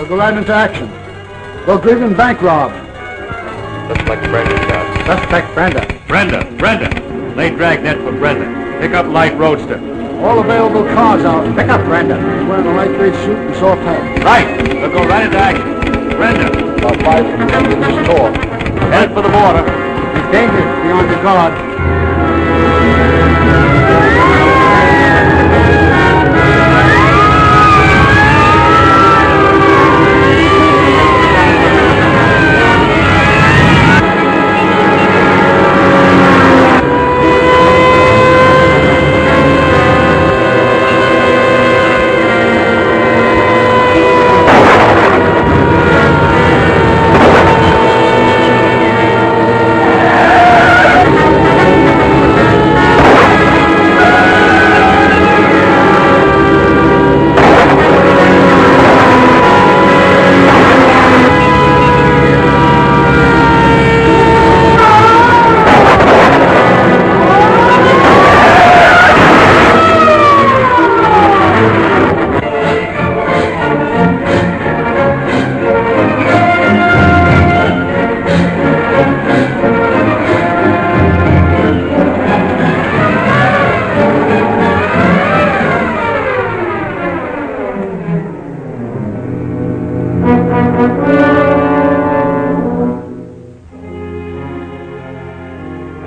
They'll go right into action. Belgravian bank rob. Suspect Brenda, Scott. Suspect Brenda. Brenda. Lay dragnet for Brenda. Pick up light roadster. All available cars out. Pick up Brenda. He's wearing a light gray suit and soft hat. Right. We'll go right into action. Brenda. About 5 from the store. Head for the border. It's dangerous. Be on your guard.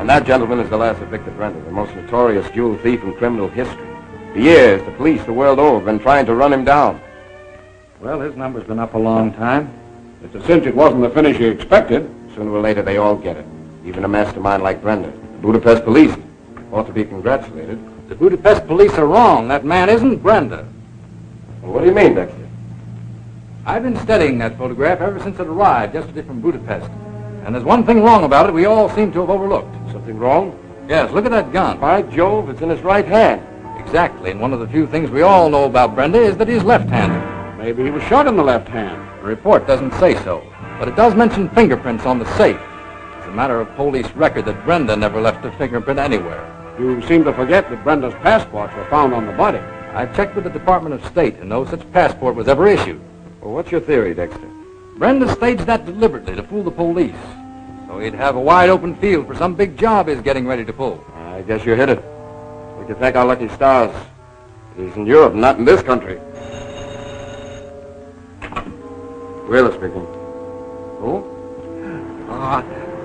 That gentleman is the last of Victor Brenda, the most notorious jewel thief in criminal history. For years, the police the world over have been trying to run him down. Well, his number's been up a long time. It's a cinch it wasn't the finish you expected. Sooner or later, they all get it. Even a mastermind like Brenda. The Budapest police ought to be congratulated. The Budapest police are wrong. That man isn't Brenda. Well, what do you mean, Dexter? I've been studying that photograph ever since it arrived yesterday from Budapest. And there's one thing wrong about it we all seem to have overlooked. Something wrong? Yes, look at that gun. By Jove, it's in his right hand. Exactly, and one of the few things we all know about Brenda is that he's left-handed. Maybe he was shot in the left hand. The report doesn't say so, but it does mention fingerprints on the safe. It's a matter of police record that Brenda never left a fingerprint anywhere. You seem to forget that Brenda's passports were found on the body. I checked with the Department of State, and no such passport was ever issued. Well, what's your theory, Dexter? Brenda staged that deliberately to fool the police. So he'd have a wide-open field for some big job he's getting ready to pull. I guess you hit it. We can thank our lucky stars. He's in Europe, not in this country. Wheeler speaking. Who?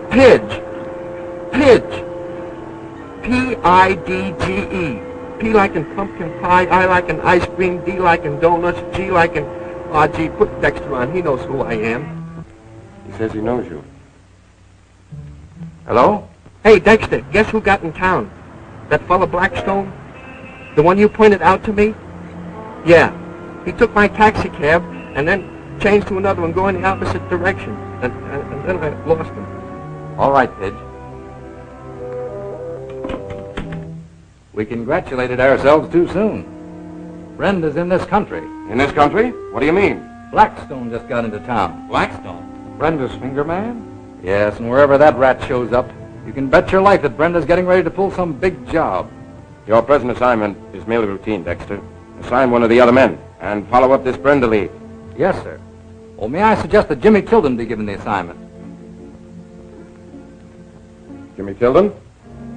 Pidge. Pidge. P-I-D-G-E. P like in pumpkin pie, I like in ice cream, D like in donuts, G like in... gee, put Dexter on. He knows who I am. He says he knows you. Hello? Hey, Dexter, guess who got in town? That fella Blackstone? The one you pointed out to me? Yeah. He took my taxi cab and then changed to another one going the opposite direction. And then I lost him. All right, Pidge. We congratulated ourselves too soon. Brenda's in this country. In this country? What do you mean? Blackstone just got into town. Blackstone? Brenda's finger man? Yes, and wherever that rat shows up, you can bet your life that Brenda's getting ready to pull some big job. Your present assignment is merely routine, Dexter. Assign one of the other men and follow up this Brenda lead. Yes, sir. Well, may I suggest that Jimmy Tilden be given the assignment? Jimmy Tilden?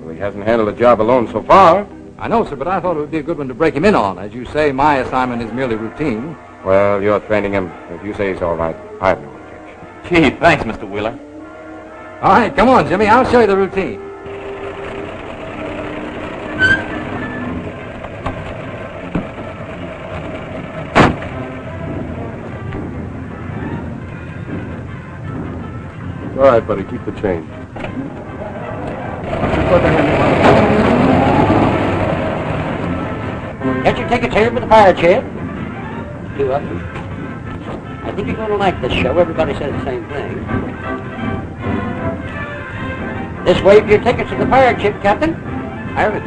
Well, he hasn't handled the job alone so far. I know, sir, but I thought it would be a good one to break him in on. As you say, my assignment is merely routine. Well, you're training him. If you say he's all right, I have no objection. Gee, thanks, Mr. Wheeler. All right, come on, Jimmy. I'll show you the routine. All right, buddy, keep the change. Get your tickets here with the fire chief. Two of them. I think you're going to like this show. Everybody says the same thing. This way for your tickets to the fire ship, Captain. Pirate.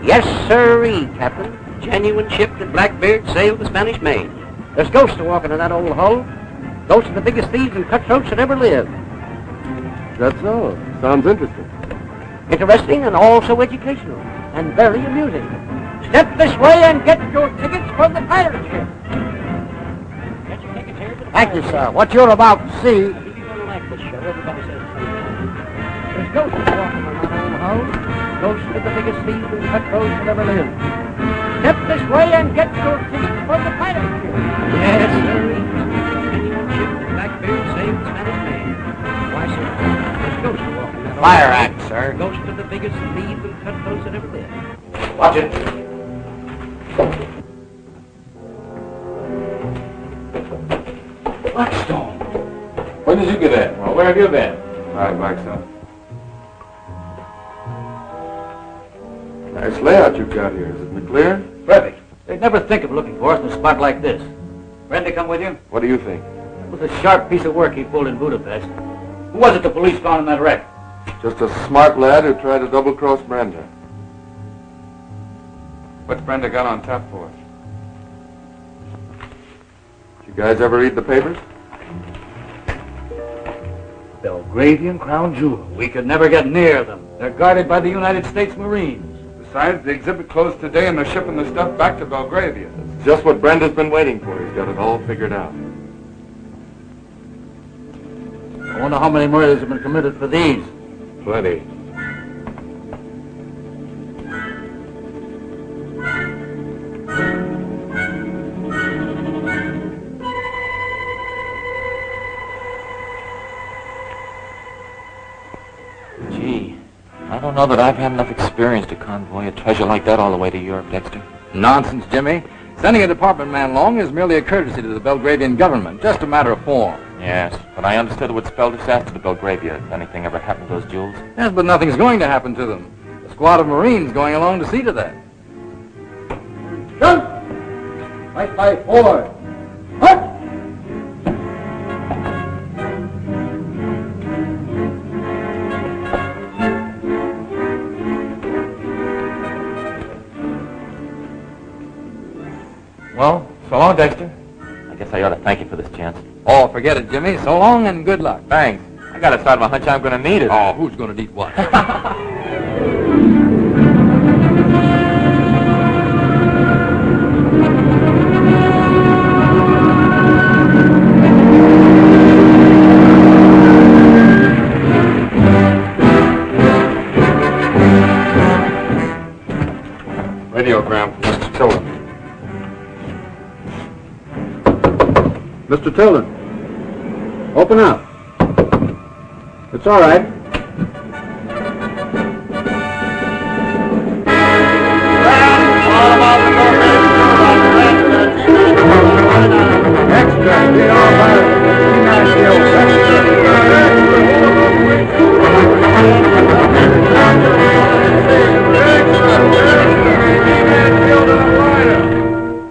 Yes, sirree, Captain. Genuine ship that Blackbeard sailed the Spanish Main. There's ghosts walking in that old hull. Ghosts of the biggest thieves and cutthroats that ever lived. That's all. Sounds interesting. Interesting and also educational. And very amusing. Step this way and get your tickets for the pirate ship. Get your tickets here for the Thank you, sir. What you're about to see... You're going to like this show. Everybody says the same thing. There's ghosts walking around old house. Ghosts of the biggest thieves and cutthroats that ever lived. Step this way and get your ticket for the pirate ship. Yes, sir. Genuine ship, the Blackbeard saved the Spanish main. Why, sir, there's ghosts walking around. Fire act, sir. Ghosts of the biggest thieves and cutthroats that ever lived. Watch it. Blackstone. When did you get in? Well, where have you been? Hi, Blackstone. Nice layout you've got here. Is it clear? Perfect. They'd never think of looking for us in a spot like this. Brenda come with you? What do you think? It was a sharp piece of work he pulled in Budapest. Who was it the police found in that wreck? Just a smart lad who tried to double-cross Brenda. What's Brenda got on tap for? Did you guys ever read the papers? Belgravian crown jewel. We could never get near them. They're guarded by the United States Marines. Besides, the exhibit closed today and they're shipping the stuff back to Belgravia. That's just what Brenda's been waiting for. He's got it all figured out. I wonder how many murders have been committed for these. Plenty. Gee, I don't know that I've had enough experience to convoy a treasure like that all the way to Europe, Dexter. Nonsense, Jimmy. Sending a department man along is merely a courtesy to the Belgravian government, just a matter of form. Yes, but I understood it would spell disaster to Belgravia if anything ever happened to those jewels. Yes, but nothing's going to happen to them. A squad of Marines going along to see to that. Jump! Right by forward. Hut! Well, so long, Dexter. I guess I ought to thank you for this chance. Oh, forget it, Jimmy. So long and good luck. Thanks. I got a start of a hunch I'm going to need it. Oh, who's going to need what? Radiogram from Mr. Tilden. Mr. Tilden, open up. It's all right. Extra, get on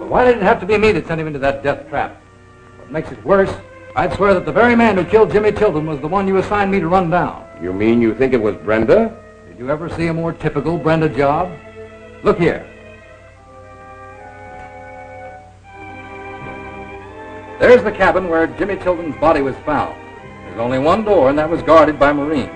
But why did it have to be me that sent him into that death trap? What makes it worse, I'd swear that the very man who killed Jimmy Tilden was the one you assigned me to run down. You mean you think it was Brenda? Did you ever see a more typical Brenda job? Look here. There's the cabin where Jimmy Tilden's body was found. There's only one door, and that was guarded by Marines.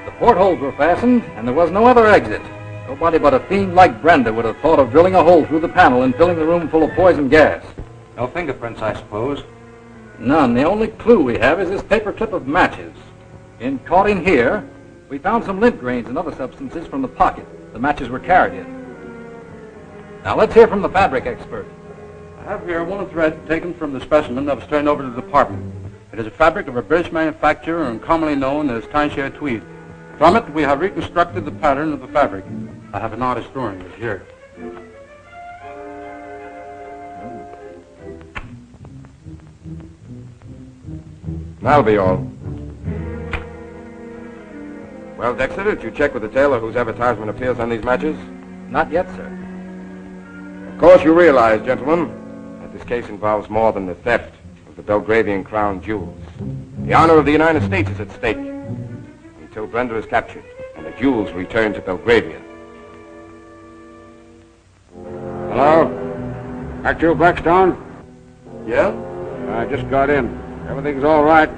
The portholes were fastened, and there was no other exit. Nobody but a fiend like Brenda would have thought of drilling a hole through the panel and filling the room full of poison gas. No fingerprints, I suppose. None. The only clue we have is this paper clip of matches. Caught in here, we found some lint grains and other substances from the pocket the matches were carried in. Now let's hear from the fabric expert. I have here one thread taken from the specimen that was turned over to the department. It is a fabric of a British manufacture and commonly known as timeshare tweed. From it, we have reconstructed the pattern of the fabric. I have an artist drawing it here. That'll be all. Well, Dexter, did you check with the tailor whose advertisement appears on these matches? Not yet, sir. Of course you realize, gentlemen, that this case involves more than the theft of the Belgravian crown jewels. The honor of the United States is at stake until Brenda is captured and the jewels returned to Belgravia. Hello? Actual Blackstone? Yeah? I just got in. Everything's all right.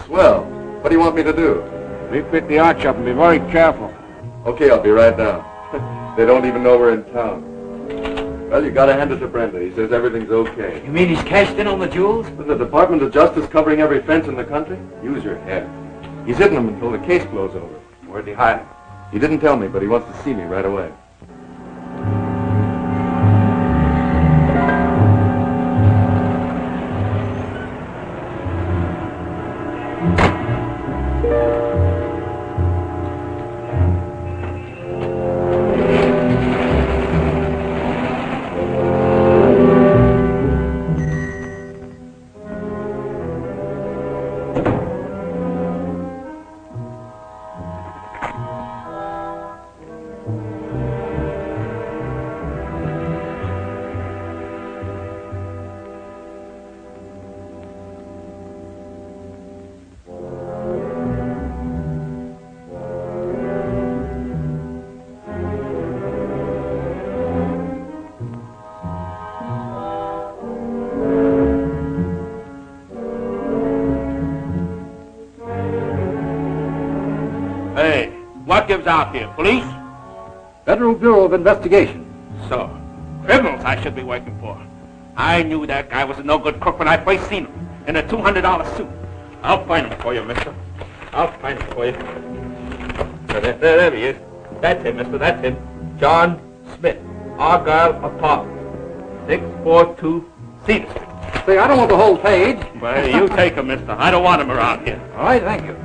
Swell. What do you want me to do? Refit the arch up and be very careful. Okay, I'll be right down. They don't even know we're in town. Well, you gotta hand it to Brenda. He says everything's okay. You mean he's cashed in on the jewels? With the Department of Justice covering every fence in the country? Use your head. He's hidden them until the case blows over. Where'd he hide? He didn't tell me, but he wants to see me right away. Hey, what gives out here? Police? Federal Bureau of Investigation. So, criminals I should be working for. I knew that guy was a no-good crook when I first seen him in a $200 suit. I'll find him for you, mister. I'll find him for you. There he is. That's him, mister. That's him. John Smith, Argyle Apartment, 642 Cedar Street. Say, I don't want the whole page. Well, you take him, mister. I don't want him around here. All right, thank you.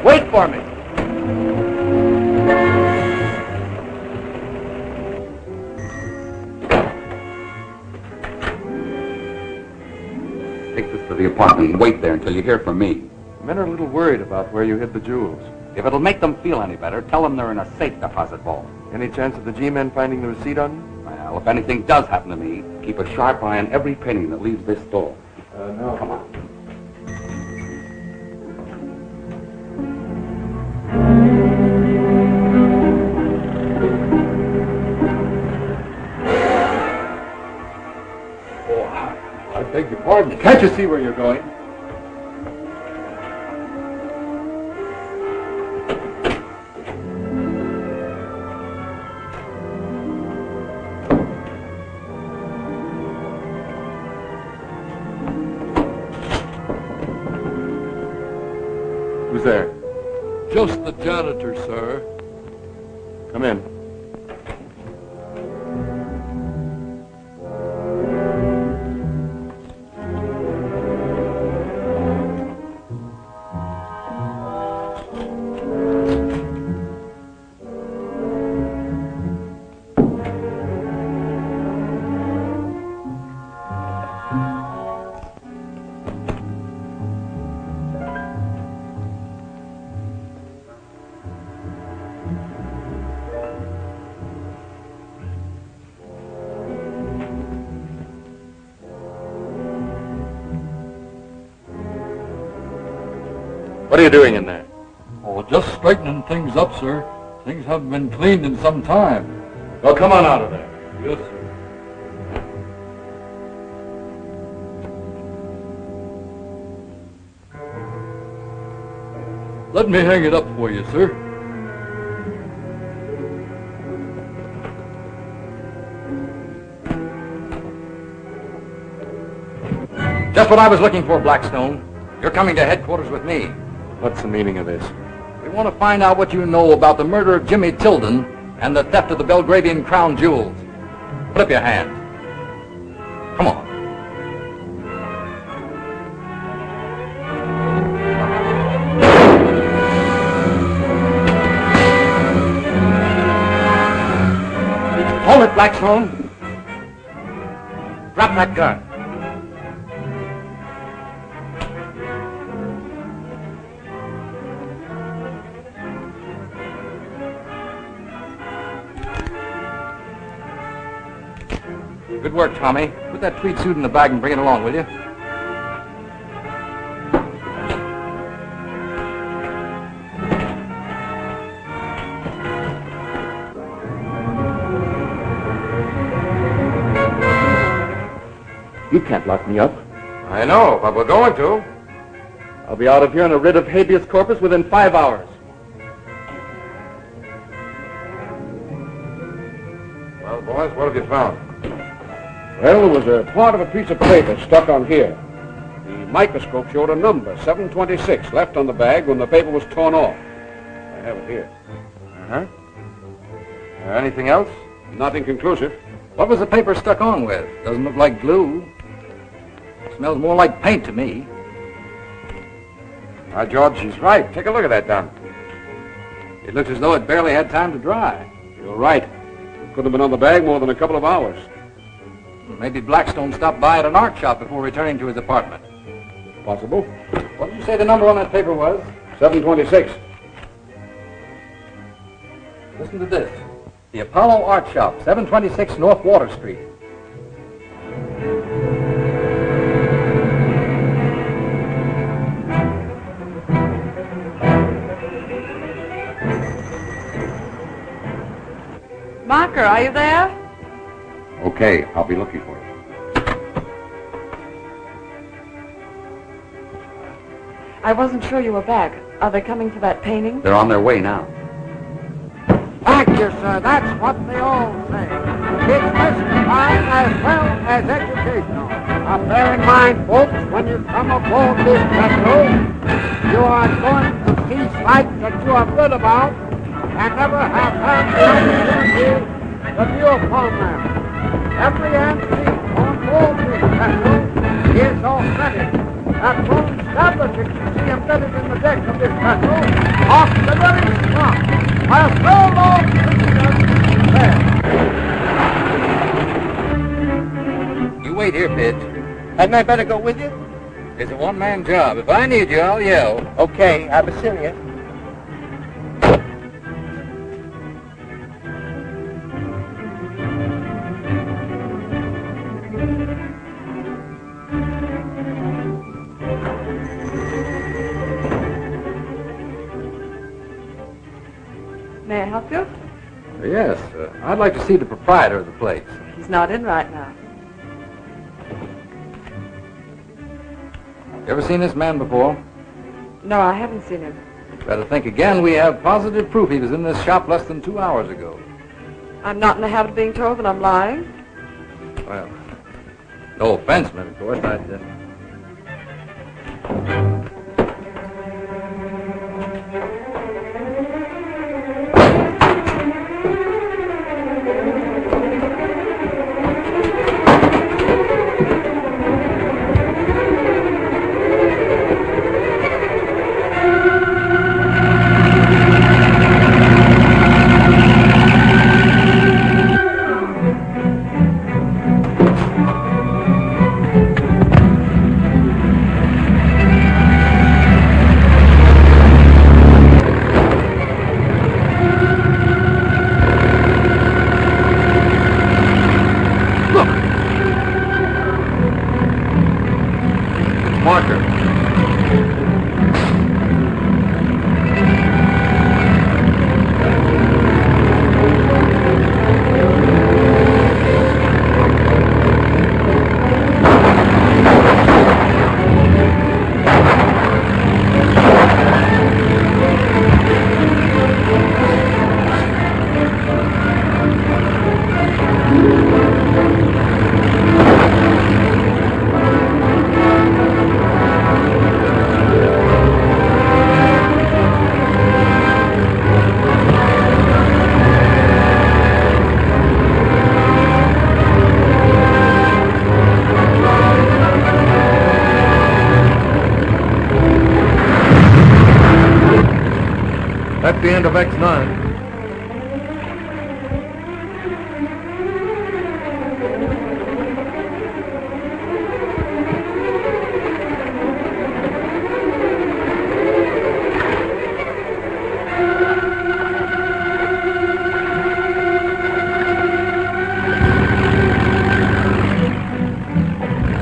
Wait for me. Take this to the apartment and wait there until you hear from me. The men are a little worried about where you hid the jewels. If it'll make them feel any better, tell them they're in a safe deposit vault. Any chance of the G-men finding the receipt on you? Well, if anything does happen to me, keep a sharp eye on every penny that leaves this store. No. Come on. I beg your pardon. Can't you see where you're going? Who's there? Just the janitor, sir. Come in. What are you doing in there? Oh, just straightening things up, sir. Things haven't been cleaned in some time. Well, come on out of there. Yes, sir. Let me hang it up for you, sir. Just what I was looking for, Blackstone. You're coming to headquarters with me. What's the meaning of this? We want to find out what you know about the murder of Jimmy Tilden and the theft of the Belgravian crown jewels. Put up your hand. Come on. Hold it, Blackstone. Drop that gun. Good work, Tommy. Put that tweed suit in the bag and bring it along, will you? You can't lock me up. I know, but we're going to. I'll be out of here on a writ of habeas corpus within 5 hours. Well, boys, what have you found? Well, there was a part of a piece of paper stuck on here. The microscope showed a number, 726, left on the bag when the paper was torn off. I have it here. Uh-huh. Anything else? Nothing conclusive. What was the paper stuck on with? Doesn't look like glue. Smells more like paint to me. George, she's right. Take a look at that, Don. It looks as though it barely had time to dry. You're right. It couldn't have been on the bag more than a couple of hours. Maybe Blackstone stopped by at an art shop before returning to his apartment. Possible. What did you say the number on that paper was? 726. Listen to this. The Apollo Art Shop, 726 North Water Street. Marker, are you there? Okay, I'll be looking for you. I wasn't sure you were back. Are they coming for that painting? They're on their way now. Thank you, sir. That's what they all say. It's mystifying as well as educational. Now, bear in mind, folks, when you come aboard this vessel, you are going to see sights that you have heard about and never have had the opportunity to view upon them. Every antique on board this vessel is authentic. That bone tablet that you see embedded in the deck of this vessel off the very spot where so long Christians fed. You wait here, Pitch. Hadn't I better go with you? It's a one-man job. If I need you, I'll yell. Okay, I'll be serious. May I help you? Yes, I'd like to see the proprietor of the place. He's not in right now. You ever seen this man before? No, I haven't seen him. Better think again. We have positive proof he was in this shop less than 2 hours ago. I'm not in the habit of being told that I'm lying. Well, no offense, man, of course. That's the end of X-9.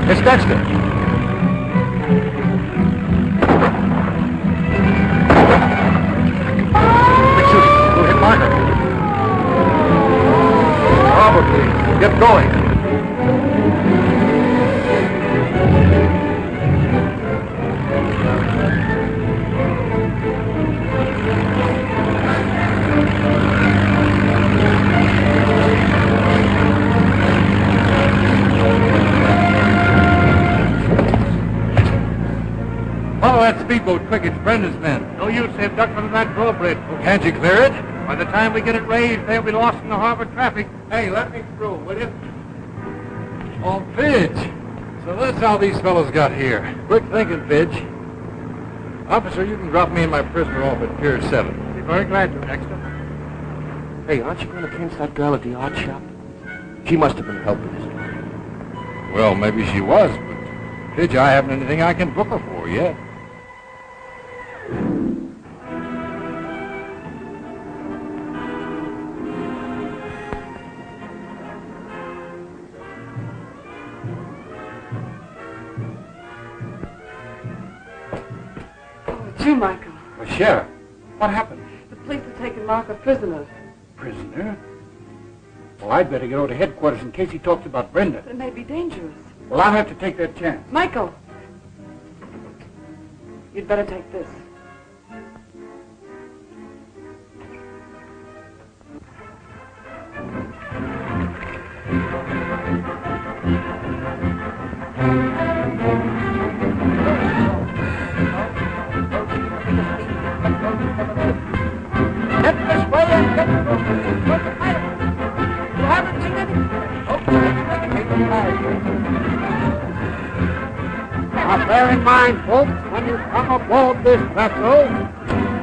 It's Dexter. Get going. speedboat quick. It's Brenda's men. No use abducting that drawbridge. Well, can't you clear it? By the time we get it raised, they'll be lost in the harbor traffic. Hey, let me through, will you? Oh, Fidge. So that's how these fellows got here. Quick thinking, Fidge. Officer, you can drop me and my prisoner off at Pier 7. Be very glad to, Dexter. Hey, aren't you going to pinch that girl at the art shop? She must have been helping us. Well, maybe she was, but Fidge, I haven't anything I can book her for yet. It's you, Michael. Well, Sheriff, what happened? The police have taken Martha prisoners. Prisoner? Well, I'd better get over to headquarters in case he talks about Brenda. It may be dangerous. Well, I'll have to take that chance. Michael! You'd better take this. Get this way and get the pilot. You haven't seen anything. Now, bear in mind, folks, when you come aboard this vessel,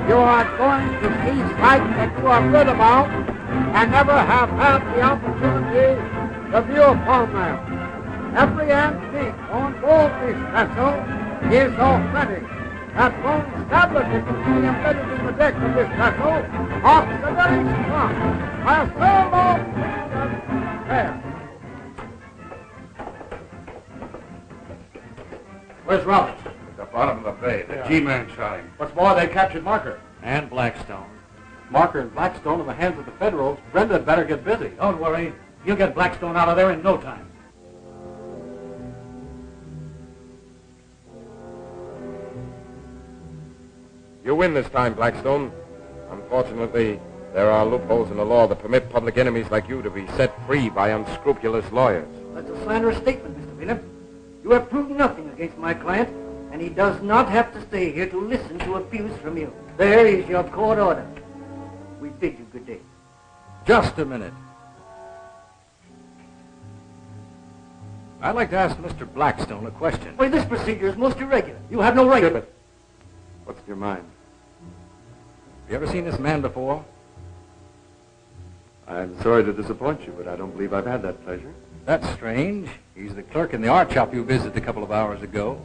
you are going to see sights that you have read about and never have had the opportunity to view upon them. Every antique on board this vessel is authentic. That bone tablet that you see embedded in the deck of this vessel offers a very strong, a solo there. Where's Roberts? At the bottom of the bay. The G-man shot him. What's more, they captured Marker. And Blackstone. Marker and Blackstone in the hands of the Federals. Brenda had better get busy. Don't worry. You'll get Blackstone out of there in no time. You win this time, Blackstone. Unfortunately, there are loopholes in the law that permit public enemies like you to be set free by unscrupulous lawyers. That's a slanderous statement, Mr. Wheeler. You have proved nothing against my client, and he does not have to stay here to listen to abuse from you. There is your court order. We bid you good day. Just a minute. I'd like to ask Mr. Blackstone a question. Why, this procedure is most irregular. You have no right to it. What's in your mind? You ever seen this man before? I'm sorry to disappoint you, but I don't believe I've had that pleasure. That's strange. He's the clerk in the art shop you visited a couple of hours ago.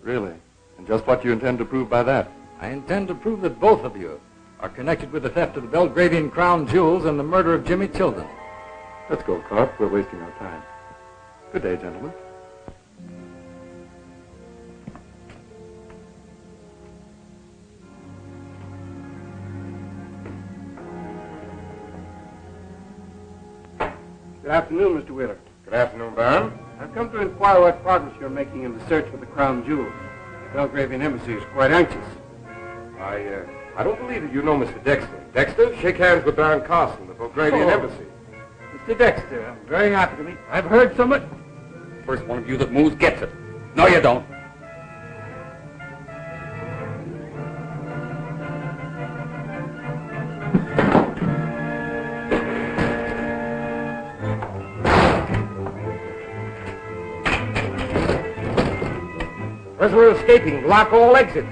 Really? And just what do you intend to prove by that? I intend to prove that both of you are connected with the theft of the Belgravian crown jewels and the murder of Jimmy Tilden. Let's go, Clark. We're wasting our time. Good day, gentlemen. Good afternoon, Mr. Wheeler. Good afternoon, Baron. I've come to inquire what progress you're making in the search for the crown jewels. The Belgravian embassy is quite anxious. I don't believe that you know Mr. Dexter. Dexter, shake hands with Baron Carson, the Belgravian embassy. Mr. Dexter, I'm very happy to meet you. I've heard so much. First one of you that moves gets it. No, you don't. Prisoner escaping. Block all exits.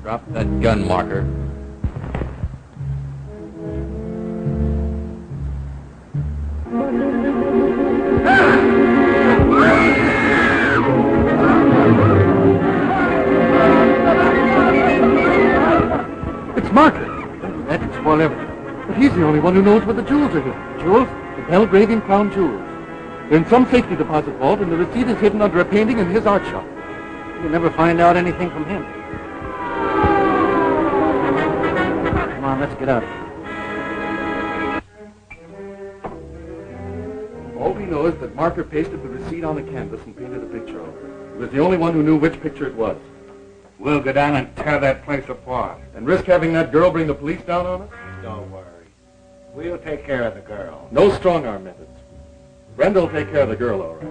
Drop that gun, Marker. It's Marker. That could spoil everything. But he's the only one who knows where the jewels are hidden. Jewels? The Belgravian crown jewels. They're in some safety deposit vault, and the receipt is hidden under a painting in his art shop. You'll never find out anything from him. Come on, let's get up. All we know is that Marker pasted the receipt on the canvas and painted a picture of it. He was the only one who knew which picture it was. We'll go down and tear that place apart. And risk having that girl bring the police down on us? Don't worry. We'll take care of the girl. No strong-arm methods. Brenda will take care of the girl, all right.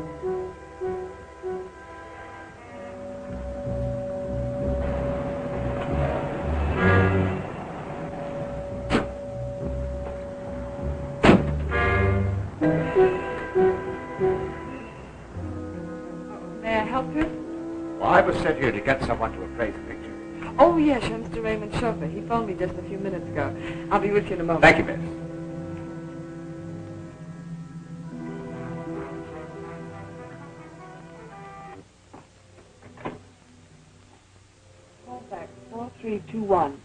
May I help you? Well, I was sent here to get someone to appraise the picture. Oh, yes, you're Mr. Raymond's chauffeur. He phoned me just a few minutes ago. I'll be with you in a moment. Thank you, miss. Call back 4321.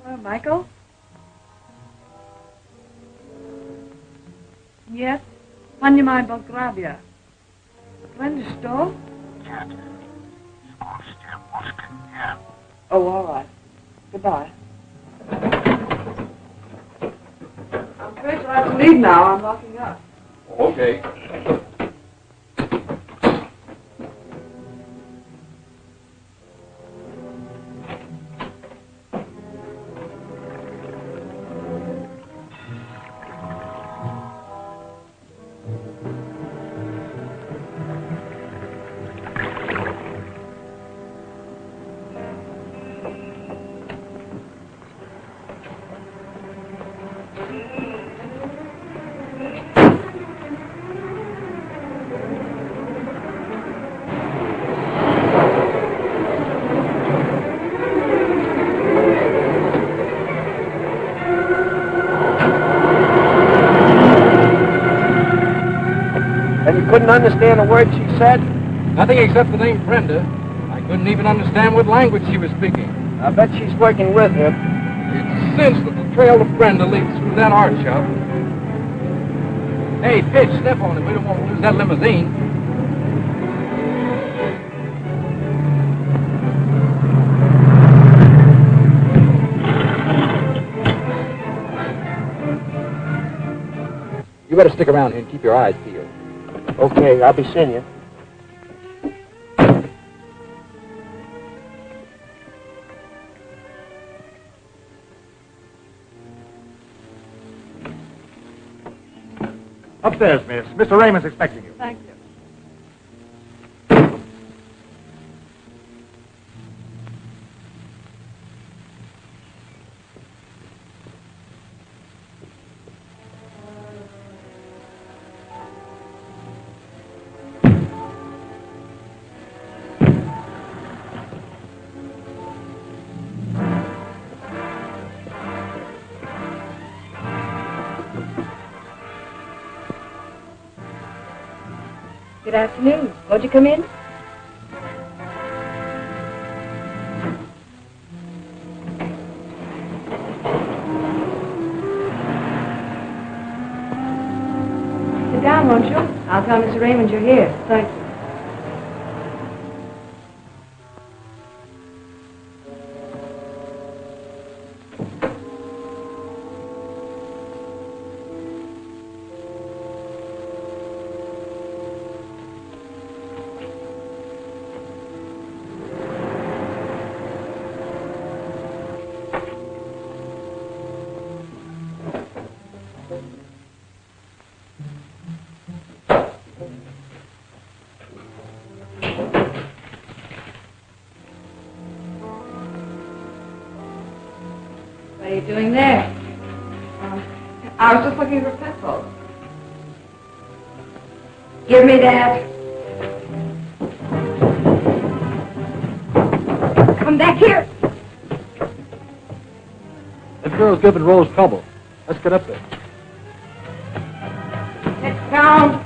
Hello, Michael? Yes? Panjimai Belgravia. Brenda store? Oh, all right. Goodbye. I'm afraid you'll have to leave now. I'm locking up. Okay. And you couldn't understand a word she said? Nothing except the name Brenda. I couldn't even understand what language she was speaking. I bet she's working with him. It's since that the trail of Brenda leads through that art shop. Hey, Pitch, step on it. We don't want to lose that limousine. You better stick around here and keep your eyes peeled. Okay, I'll be seeing you. Upstairs, miss. Mr. Raymond's expecting you. Thank you. Good afternoon. Won't you come in? Sit down, won't you? I'll tell Mr. Raymond you're here. Thank you. What are you doing there? I was just looking for pencils. Give me that. Come back here. This girl's giving Rose trouble. Let's get up there. Let's down.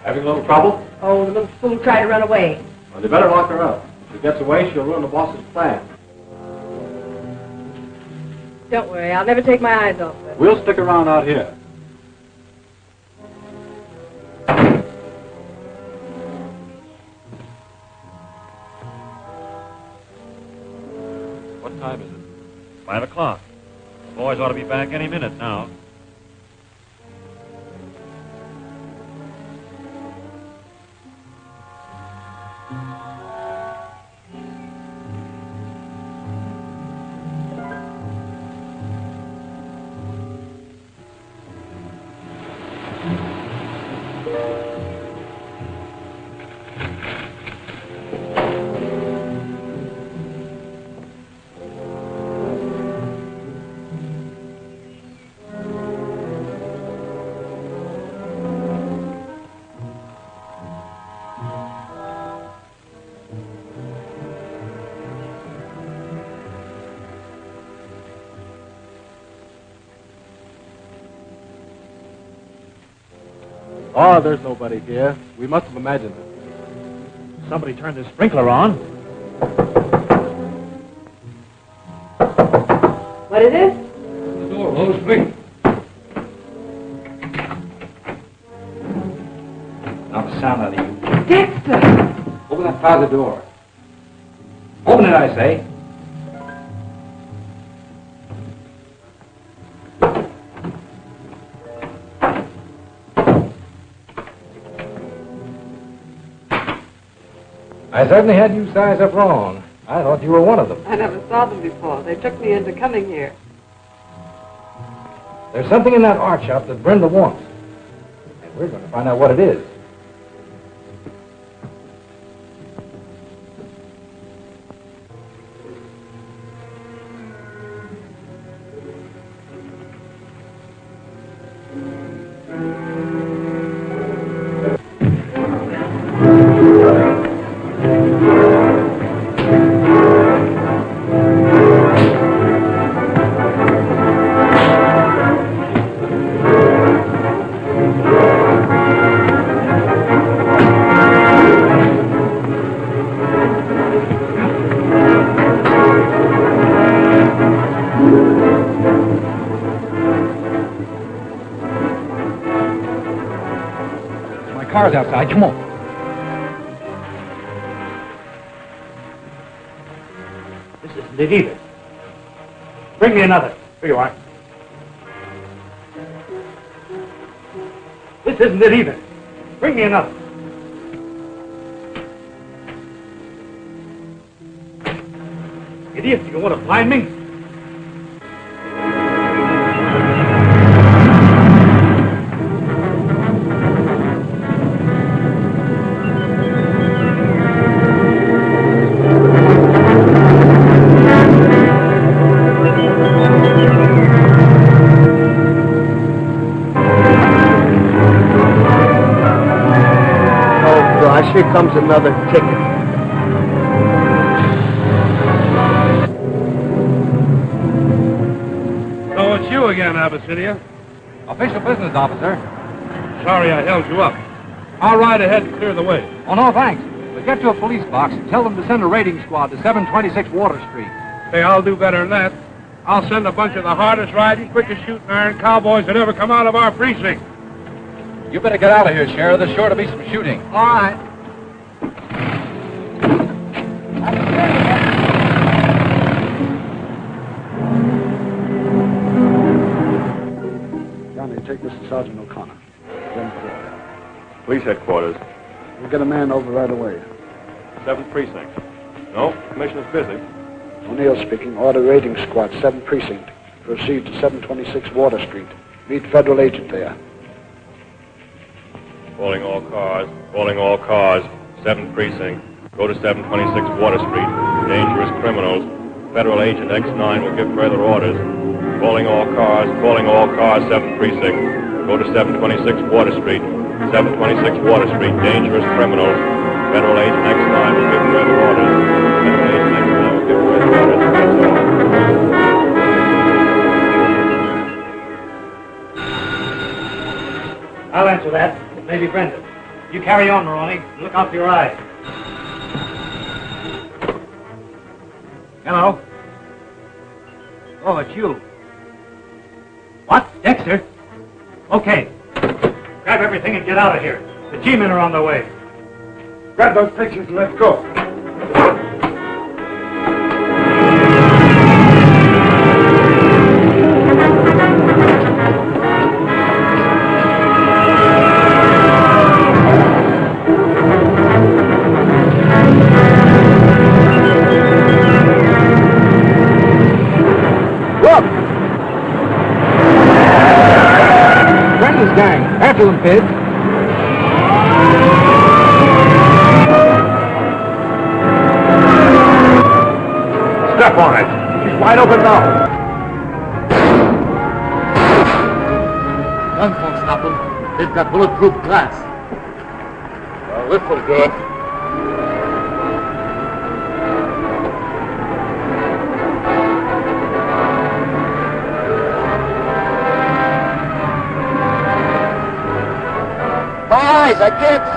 Having a little trouble? Oh, the little fool tried to run away. Well, they better lock her up. If she gets away, she'll ruin the boss's plan. Don't worry, I'll never take my eyes off her. We'll stick around out here. What time is it? 5 o'clock. The boys ought to be back any minute now. Oh, there's nobody here. We must have imagined it. Somebody turned the sprinkler on. What is it? The door, Rose, quick. Not a sound out of you. Dexter! Open that closet door. Open it, I say. I certainly had you sized up wrong. I thought you were one of them. I never saw them before. They took me into coming here. There's something in that art shop that Brenda wants. And we're going to find out what it is. Car's outside. Come on. This isn't it either. Bring me another. Here you are. This isn't it either. Bring me another. Idiot, you want to blind me? Here comes another ticket. So it's you again, Abyssinia. Official business, officer. Sorry I held you up. I'll ride ahead and clear the way. Oh, no, thanks. But get to a police box and tell them to send a raiding squad to 726 Water Street. Hey, I'll do better than that. I'll send a bunch of the hardest riding, quickest shooting iron cowboys that ever come out of our precinct. You better get out of here, Sheriff. There's sure to be some shooting. All right. Take this to Sergeant O'Connor. Police headquarters. We'll get a man over right away. 7th Precinct. No, Commissioner's busy. O'Neill speaking. Order raiding squad, 7th Precinct. Proceed to 726 Water Street. Meet federal agent there. Calling all cars. Calling all cars. 7th Precinct. Go to 726 Water Street. Dangerous criminals. Federal agent X-9 will give further orders. Calling all cars, 7th Precinct. Go to 726 Water Street. 726 Water Street, dangerous criminals. Federal Agent X-9 will give further orders. Federal Agent X-9 will give further orders. That's all. I'll answer that. Maybe Brenda. You carry on, Maroney. Look out for your eyes. Hello? Oh, it's you. What? Dexter? Okay. Grab everything and get out of here. The G-men are on their way. Grab those pictures and let's go. Gang. After them, Pidge. Step on it. She's wide open now. Guns won't stop them. They've got bulletproof glass. Well, this will do it. Guys, I can't see.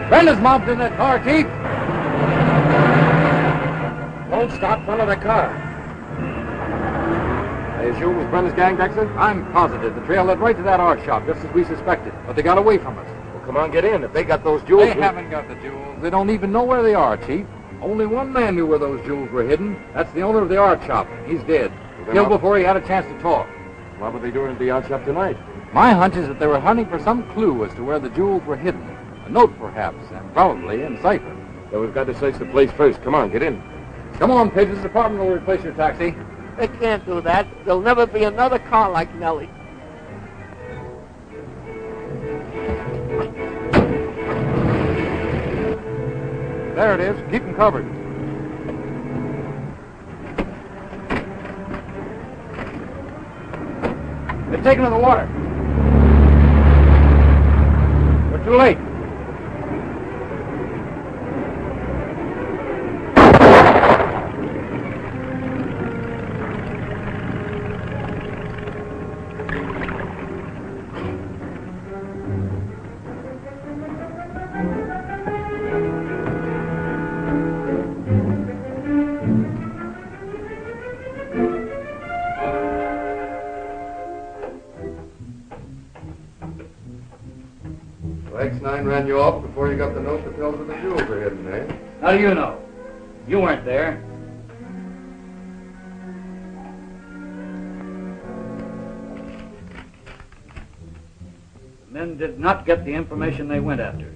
Brenda's mobbed in that car, Chief. Don't stop front of the car. I assume it was Brenda's gang, Dexter? I'm positive. The trail led right to that art shop, just as we suspected. But they got away from us. Well, come on, get in. If they got those jewels... They haven't got the jewels. They don't even know where they are, Chief. Only one man knew where those jewels were hidden. That's the owner of the art shop. He's dead. Killed before he had a chance to talk. What were they doing at the art shop tonight? My hunch is that they were hunting for some clue as to where the jewels were hidden. A note, perhaps, and probably in cipher. So we've got to search the place first. Come on, get in. Come on, Pidge. This department will replace your taxi. They can't do that. There'll never be another car like Nellie. There it is. Keep them covered. They're taken to the water. We're too late. X-9 ran you off before you got the note that tells where the jewels are hidden, eh? How do you know? You weren't there. The men did not get the information they went after.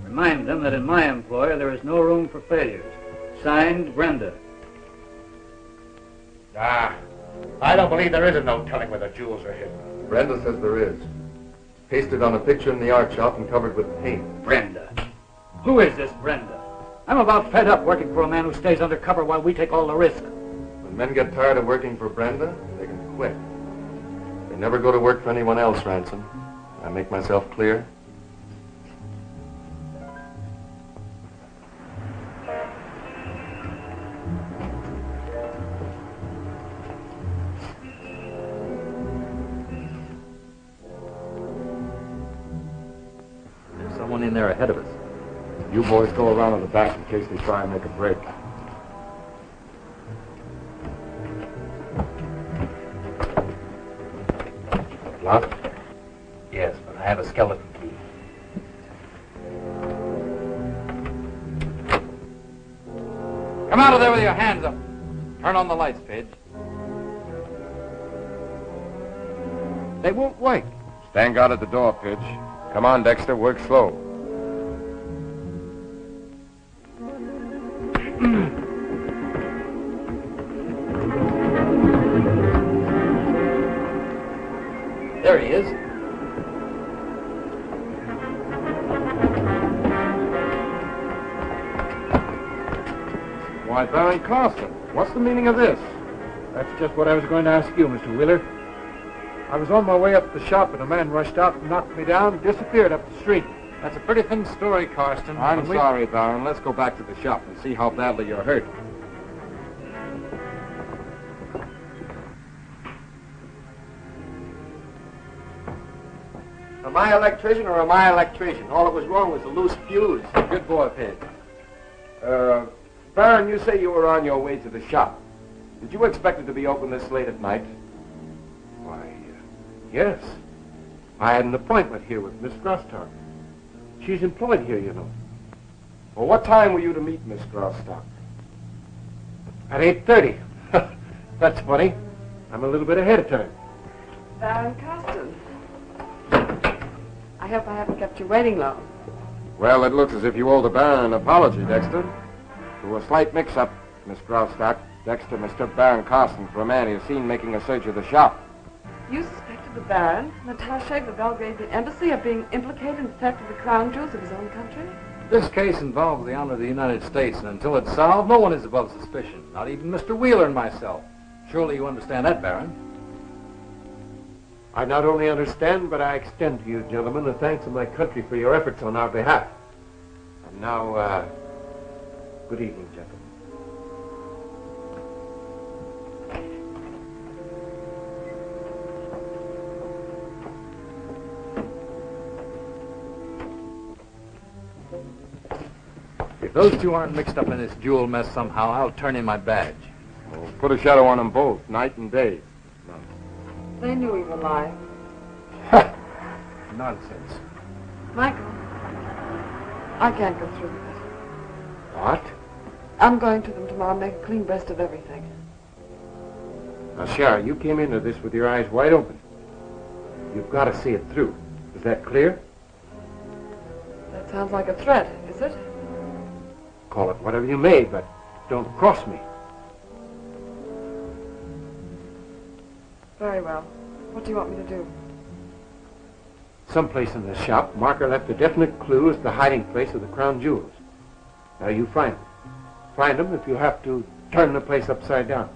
Remind them that in my employ there is no room for failures. Signed, Brenda. Ah, I don't believe there is a note telling where the jewels are hidden. Brenda says there is. Pasted on a picture in the art shop and covered with paint. Brenda. Who is this Brenda? I'm about fed up working for a man who stays under cover while we take all the risk. When men get tired of working for Brenda, they can quit. They never go to work for anyone else, Ransom. I make myself clear? Someone in there ahead of us. You boys go around in the back in case they try and make a break. Locked? Yes, but I have a skeleton key. Come out of there with your hands up. Turn on the lights, Pidge. They won't wake. Stand guard at the door, Pidge. Come on, Dexter, work slow. There he is. Why, Baron Carson, what's the meaning of this? That's just what I was going to ask you, Mr. Wheeler. I was on my way up to the shop, and a man rushed out and knocked me down, disappeared up the street. That's a pretty thin story, Carson. I'm sorry, Baron. Let's go back to the shop and see how badly you're hurt. Am I electrician or am I electrician? All that was wrong was the loose fuse. Good boy, Pidge. Baron, you say you were on your way to the shop. Did you expect it to be open this late at night? Why, yes. I had an appointment here with Miss Grosstock. She's employed here, you know. Well, what time were you to meet Miss Grosstock? At 8:30. That's funny. I'm a little bit ahead of time. Baron Carson. I hope I haven't kept you waiting long. Well, it looks as if you owe the Baron an apology, Dexter. There was a slight mix-up, Miss Grosstock. Dexter mistook Baron Carson for a man he was seen making a search of the shop. You suspected the Baron, an attaché of the Belgravian embassy, of being implicated in the theft of the crown jewels of his own country? This case involves the honor of the United States, and until it's solved, no one is above suspicion, not even Mr. Wheeler and myself. Surely you understand that, Baron? I not only understand, but I extend to you, gentlemen, the thanks of my country for your efforts on our behalf. And now, good evening, gentlemen. If those two aren't mixed up in this jewel mess somehow, I'll turn in my badge. Well, put a shadow on them both, night and day. They knew we were lying. Nonsense. Michael, I can't go through with it. What? I'm going to them tomorrow and make a clean breast of everything. Now, Shara, you came into this with your eyes wide open. You've got to see it through. Is that clear? That sounds like a threat, is it? Call it whatever you may, but don't cross me. Very well. What do you want me to do? Someplace in the shop, Marker left a definite clue as to the hiding place of the crown jewels. Now you find them. Find them if you have to turn the place upside down.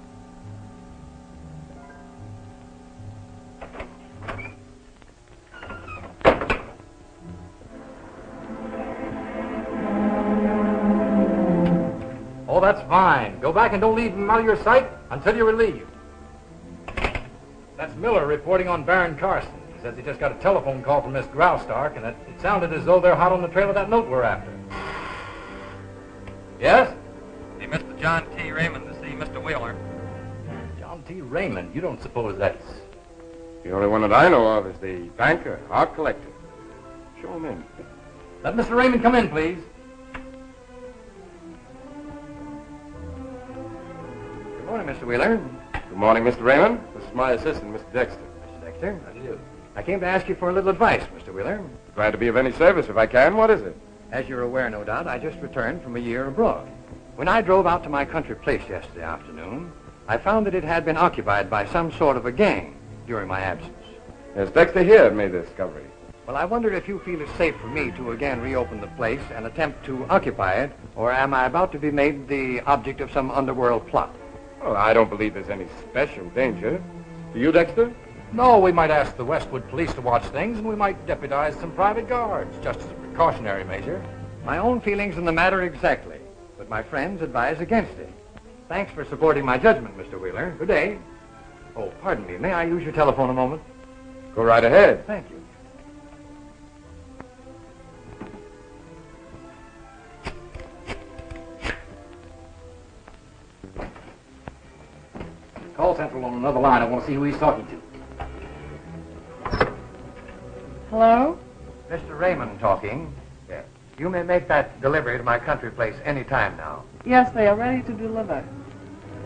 Oh, that's fine. Go back and don't leave him out of your sight until you're relieved. That's Miller reporting on Baron Carson. He says he just got a telephone call from Miss Grosstock, and it sounded as though they're hot on the trail of that note we're after. Yes? Hey, Mr. John T. Raymond to see Mr. Wheeler. John T. Raymond? You don't suppose that's... The only one that I know of is the banker, art collector. Show him in. Let Mr. Raymond come in, please. Good morning, Mr. Wheeler. Good morning, Mr. Raymond. This is my assistant, Mr. Dexter. Mr. Dexter, how do you do? I came to ask you for a little advice, Mr. Wheeler. Glad to be of any service if I can. What is it? As you're aware, no doubt, I just returned from a year abroad. When I drove out to my country place yesterday afternoon, I found that it had been occupied by some sort of a gang during my absence. Yes, Dexter here made the discovery. Well, I wondered if you feel it's safe for me to again reopen the place and attempt to occupy it, or am I about to be made the object of some underworld plot? Well, I don't believe there's any special danger. Do you, Dexter? No, we might ask the Westwood police to watch things, and we might deputize some private guards, just as a precautionary measure. My own feelings in the matter exactly, but my friends advise against it. Thanks for supporting my judgment, Mr. Wheeler. Good day. Oh, pardon me. May I use your telephone a moment? Go right ahead. Thank you. Call Central on another line. I want to see who he's talking to. Hello? Mr. Raymond talking. Yes. You may make that delivery to my country place any time now. Yes, they are ready to deliver.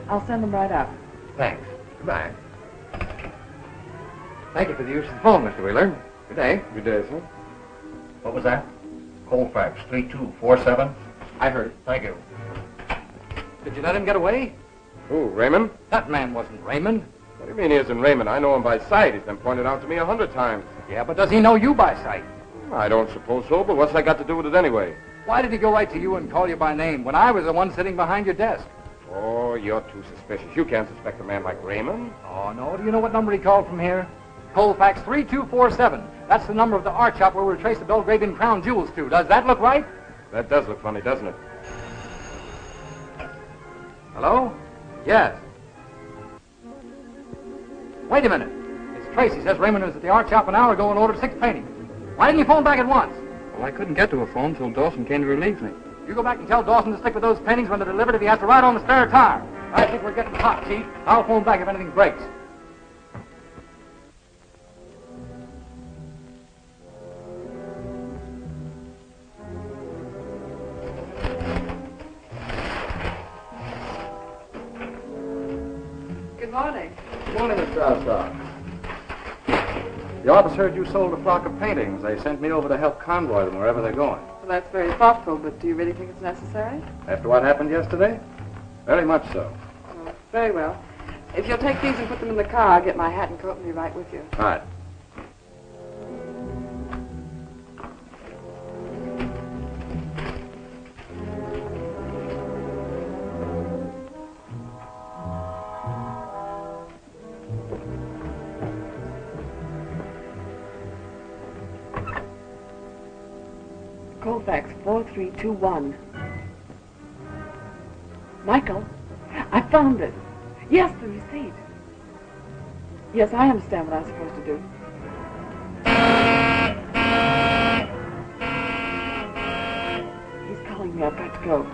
I'll send them right out. Thanks. Goodbye. Thank you for the use of the phone, Mr. Wheeler. Good day. Good day, sir. What was that? Colfax 3247. I heard it. Thank you. Did you let him get away? Who, Raymond? That man wasn't Raymond. What do you mean he isn't Raymond? I know him by sight. He's been pointed out to me 100 times. Yeah, but does he know you by sight? I don't suppose so, but what's that got to do with it anyway? Why did he go right to you and call you by name when I was the one sitting behind your desk? Oh, you're too suspicious. You can't suspect a man like Raymond. Oh, no. Do you know what number he called from here? Colfax 3247. That's the number of the art shop where we traced the Belgravian crown jewels to. Does that look right? That does look funny, doesn't it? Hello? Yes. Wait a minute. It's Tracy. Says Raymond was at the art shop an hour ago and ordered 6 paintings. Why didn't you phone back at once? Well, I couldn't get to a phone till Dawson came to relieve me. You go back and tell Dawson to stick with those paintings when they're delivered if he has to ride on the spare tire. I think we're getting hot, Chief. I'll phone back if anything breaks. Good morning. Good morning, Mr. Ossoff. The office heard you sold a flock of paintings. They sent me over to help convoy them wherever they're going. Well, that's very thoughtful, but do you really think it's necessary? After what happened yesterday? Very much so. Oh, very well. If you'll take these and put them in the car, I'll get my hat and coat and be right with you. All right. Colfax 4321. Michael, I found it. Yes, the receipt. Yes, I understand what I'm supposed to do. He's calling me. I've got to go.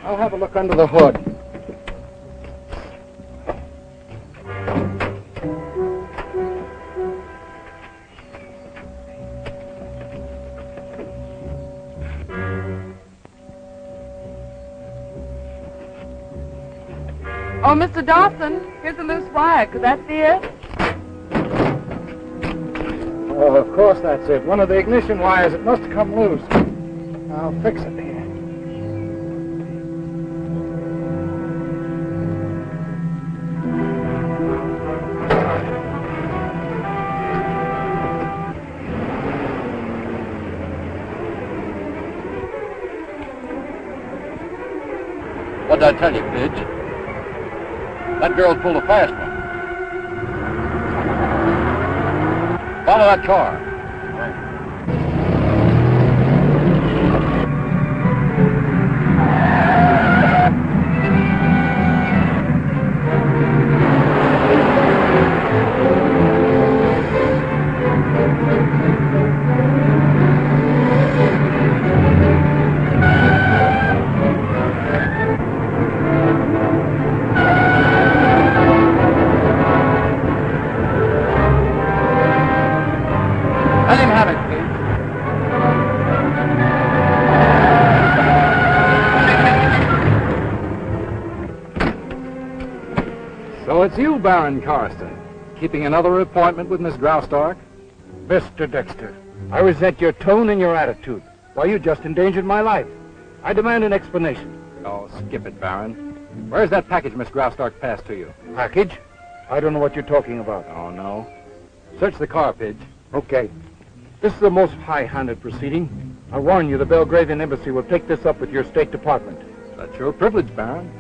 I'll have a look under the hood. Oh, Mr. Dawson, here's a loose wire. Could that be it? Oh, of course that's it. One of the ignition wires. It must have come loose. I'll fix it here. What'd I tell you, Pidge? That girl pulled a fast one. Follow that car. Let him have it, please. So it's you, Baron Carston, keeping another appointment with Miss Graustark? Mr. Dexter, I resent your tone and your attitude. Why, you just endangered my life. I demand an explanation. Oh, skip it, Baron. Where's that package Miss Graustark passed to you? Package? I don't know what you're talking about. Oh, no. Search the car, Pidge. Okay. This is the most high-handed proceeding. I warn you, the Belgravian embassy will take this up with your State Department. That's your privilege, Baron.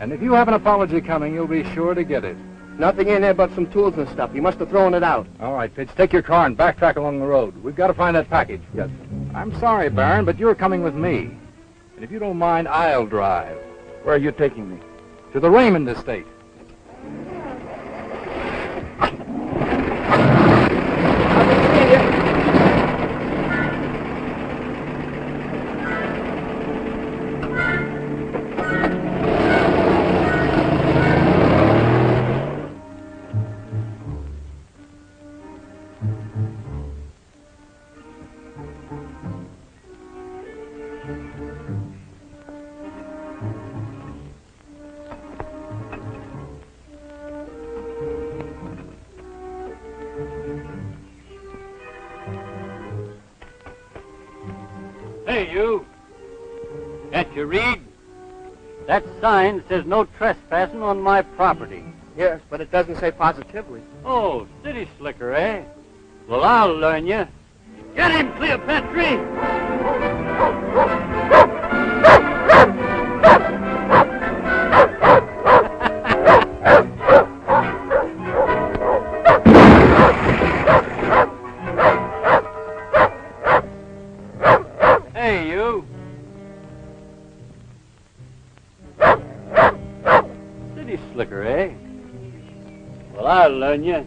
And if you have an apology coming, you'll be sure to get it. Nothing in there but some tools and stuff. You must have thrown it out. All right, Pidge, take your car and backtrack along the road. We've got to find that package. Yes. I'm sorry, Baron, but you're coming with me. And if you don't mind, I'll drive. Where are you taking me? To the Raymond estate. Hey, you. Can't you read? That sign says no trespassing on my property. Yes, but it doesn't say positively. Oh, city slicker, eh? Well, I'll learn you. Get him, Cleopatra! Hey, you. City slicker, eh? Well, I'll learn you.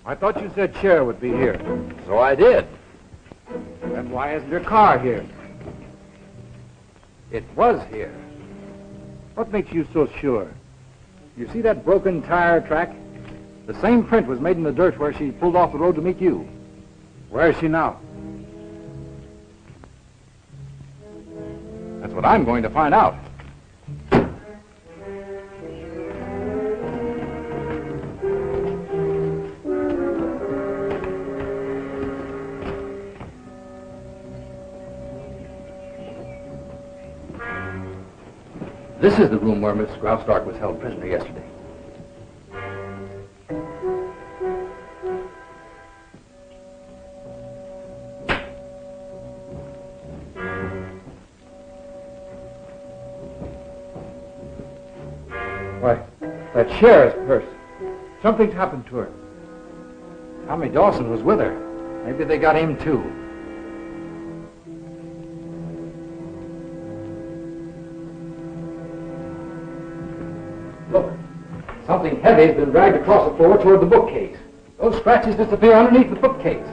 I thought you said Cher would be here. So I did. Then why isn't your car here? It was here. What makes you so sure? You see that broken tire track? The same print was made in the dirt where she pulled off the road to meet you. Where is she now? That's what I'm going to find out. This is the room where Miss Graustark was held prisoner yesterday. Why, that sheriff's purse. Something's happened to her. Tommy Dawson was with her. Maybe they got him too. Look, something heavy has been dragged across the floor toward the bookcase. Those scratches disappear underneath the bookcase.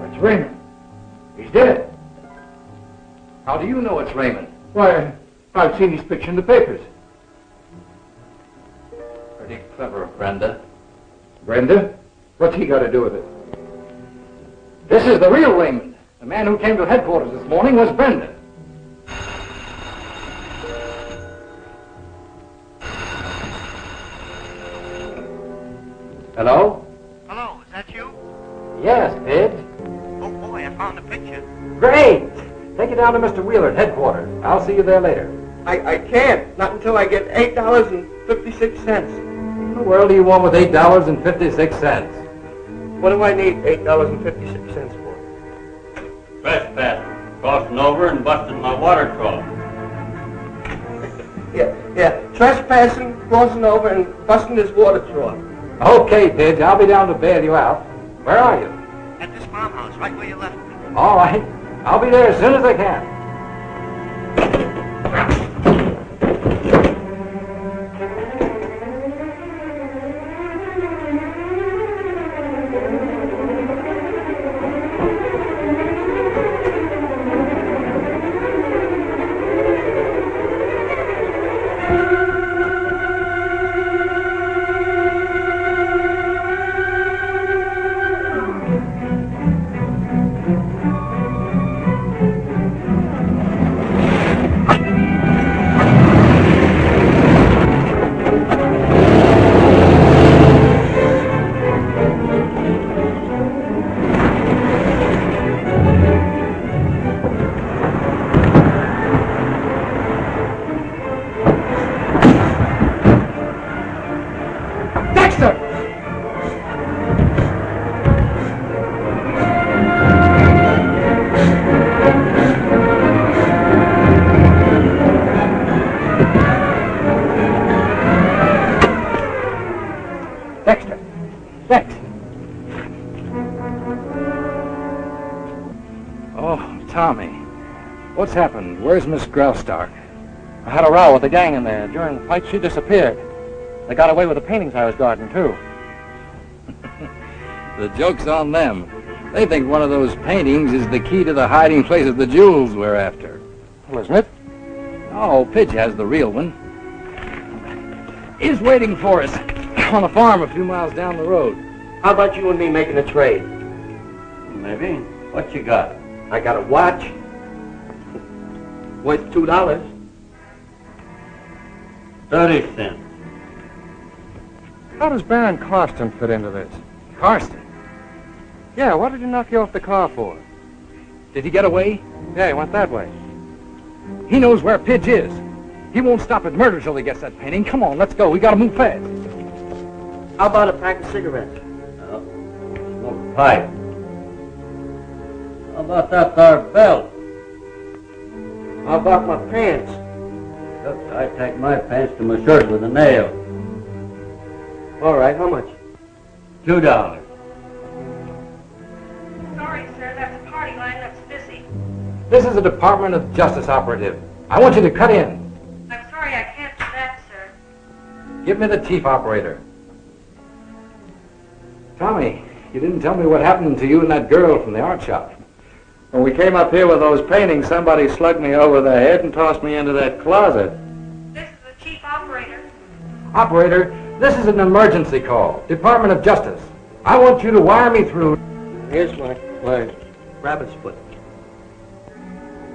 It's Raymond. He's dead. How do you know it's Raymond? Why, I've seen his picture in the papers. Pretty clever, Brenda. Brenda? What's he got to do with it? This is the real Raymond. The man who came to headquarters this morning was Brenda. Hello? Hello, is that you? Yes, Pidge. Oh, boy, I found the picture. Great! Take it down to Mr. Wheeler at headquarters. I'll see you there later. I can't. Not until I get $8.56. What in the world do you want with $8.56? What do I need $8.56 for? Trespassing, crossing over and busting my water trough. Yeah. Trespassing, crossing over, and busting his water trough. Okay, Pidge. I'll be down to bail you out. Where are you? At this farmhouse, right where you left me. All right. I'll be there as soon as I can. Tommy, what's happened? Where's Miss Graustark? I had a row with the gang in there. During the fight, she disappeared. They got away with the paintings I was guarding, too. The joke's on them. They think one of those paintings is the key to the hiding place of the jewels we're after. Well, isn't it? Oh, Pidge has the real one. He's waiting for us on a farm a few miles down the road. How about you and me making a trade? maybe. What you got? I got a watch. Worth $2. 30 cents. How does Baron Carston fit into this? Carston? Yeah, what did he knock you off the car for? Did he get away? Yeah, he went that way. He knows where Pidge is. He won't stop at murder till he gets that painting. Come on, let's go. We gotta move fast. How about a pack of cigarettes? No. Smoke a pipe. How about that there belt? How about my pants? Look, I take my pants to my shirt with a nail. All right, how much? $2. Sorry, sir, that's a party line that's busy. This is a Department of Justice operative. I want you to cut in. I'm sorry, I can't do that, sir. Give me the chief operator. Tommy, you didn't tell me what happened to you and that girl from the art shop. When we came up here with those paintings, somebody slugged me over the head and tossed me into that closet. This is the chief operator. Operator, this is an emergency call. Department of Justice. I want you to wire me through. Here's my rabbit's foot.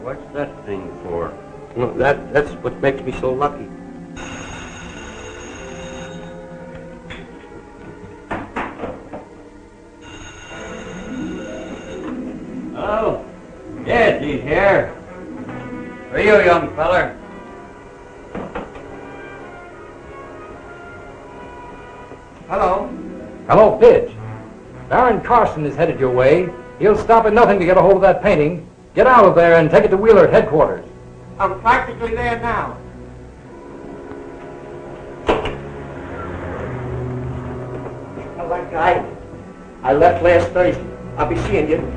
What's that thing for? No, that's what makes me so lucky. Oh, yes, he's here. For you, young feller. Hello. Hello, Pidge. Baron Carston is headed your way. He'll stop at nothing to get a hold of that painting. Get out of there and take it to Wheeler at headquarters. I'm practically there now. Well, that guy, I left last Thursday. I'll be seeing you.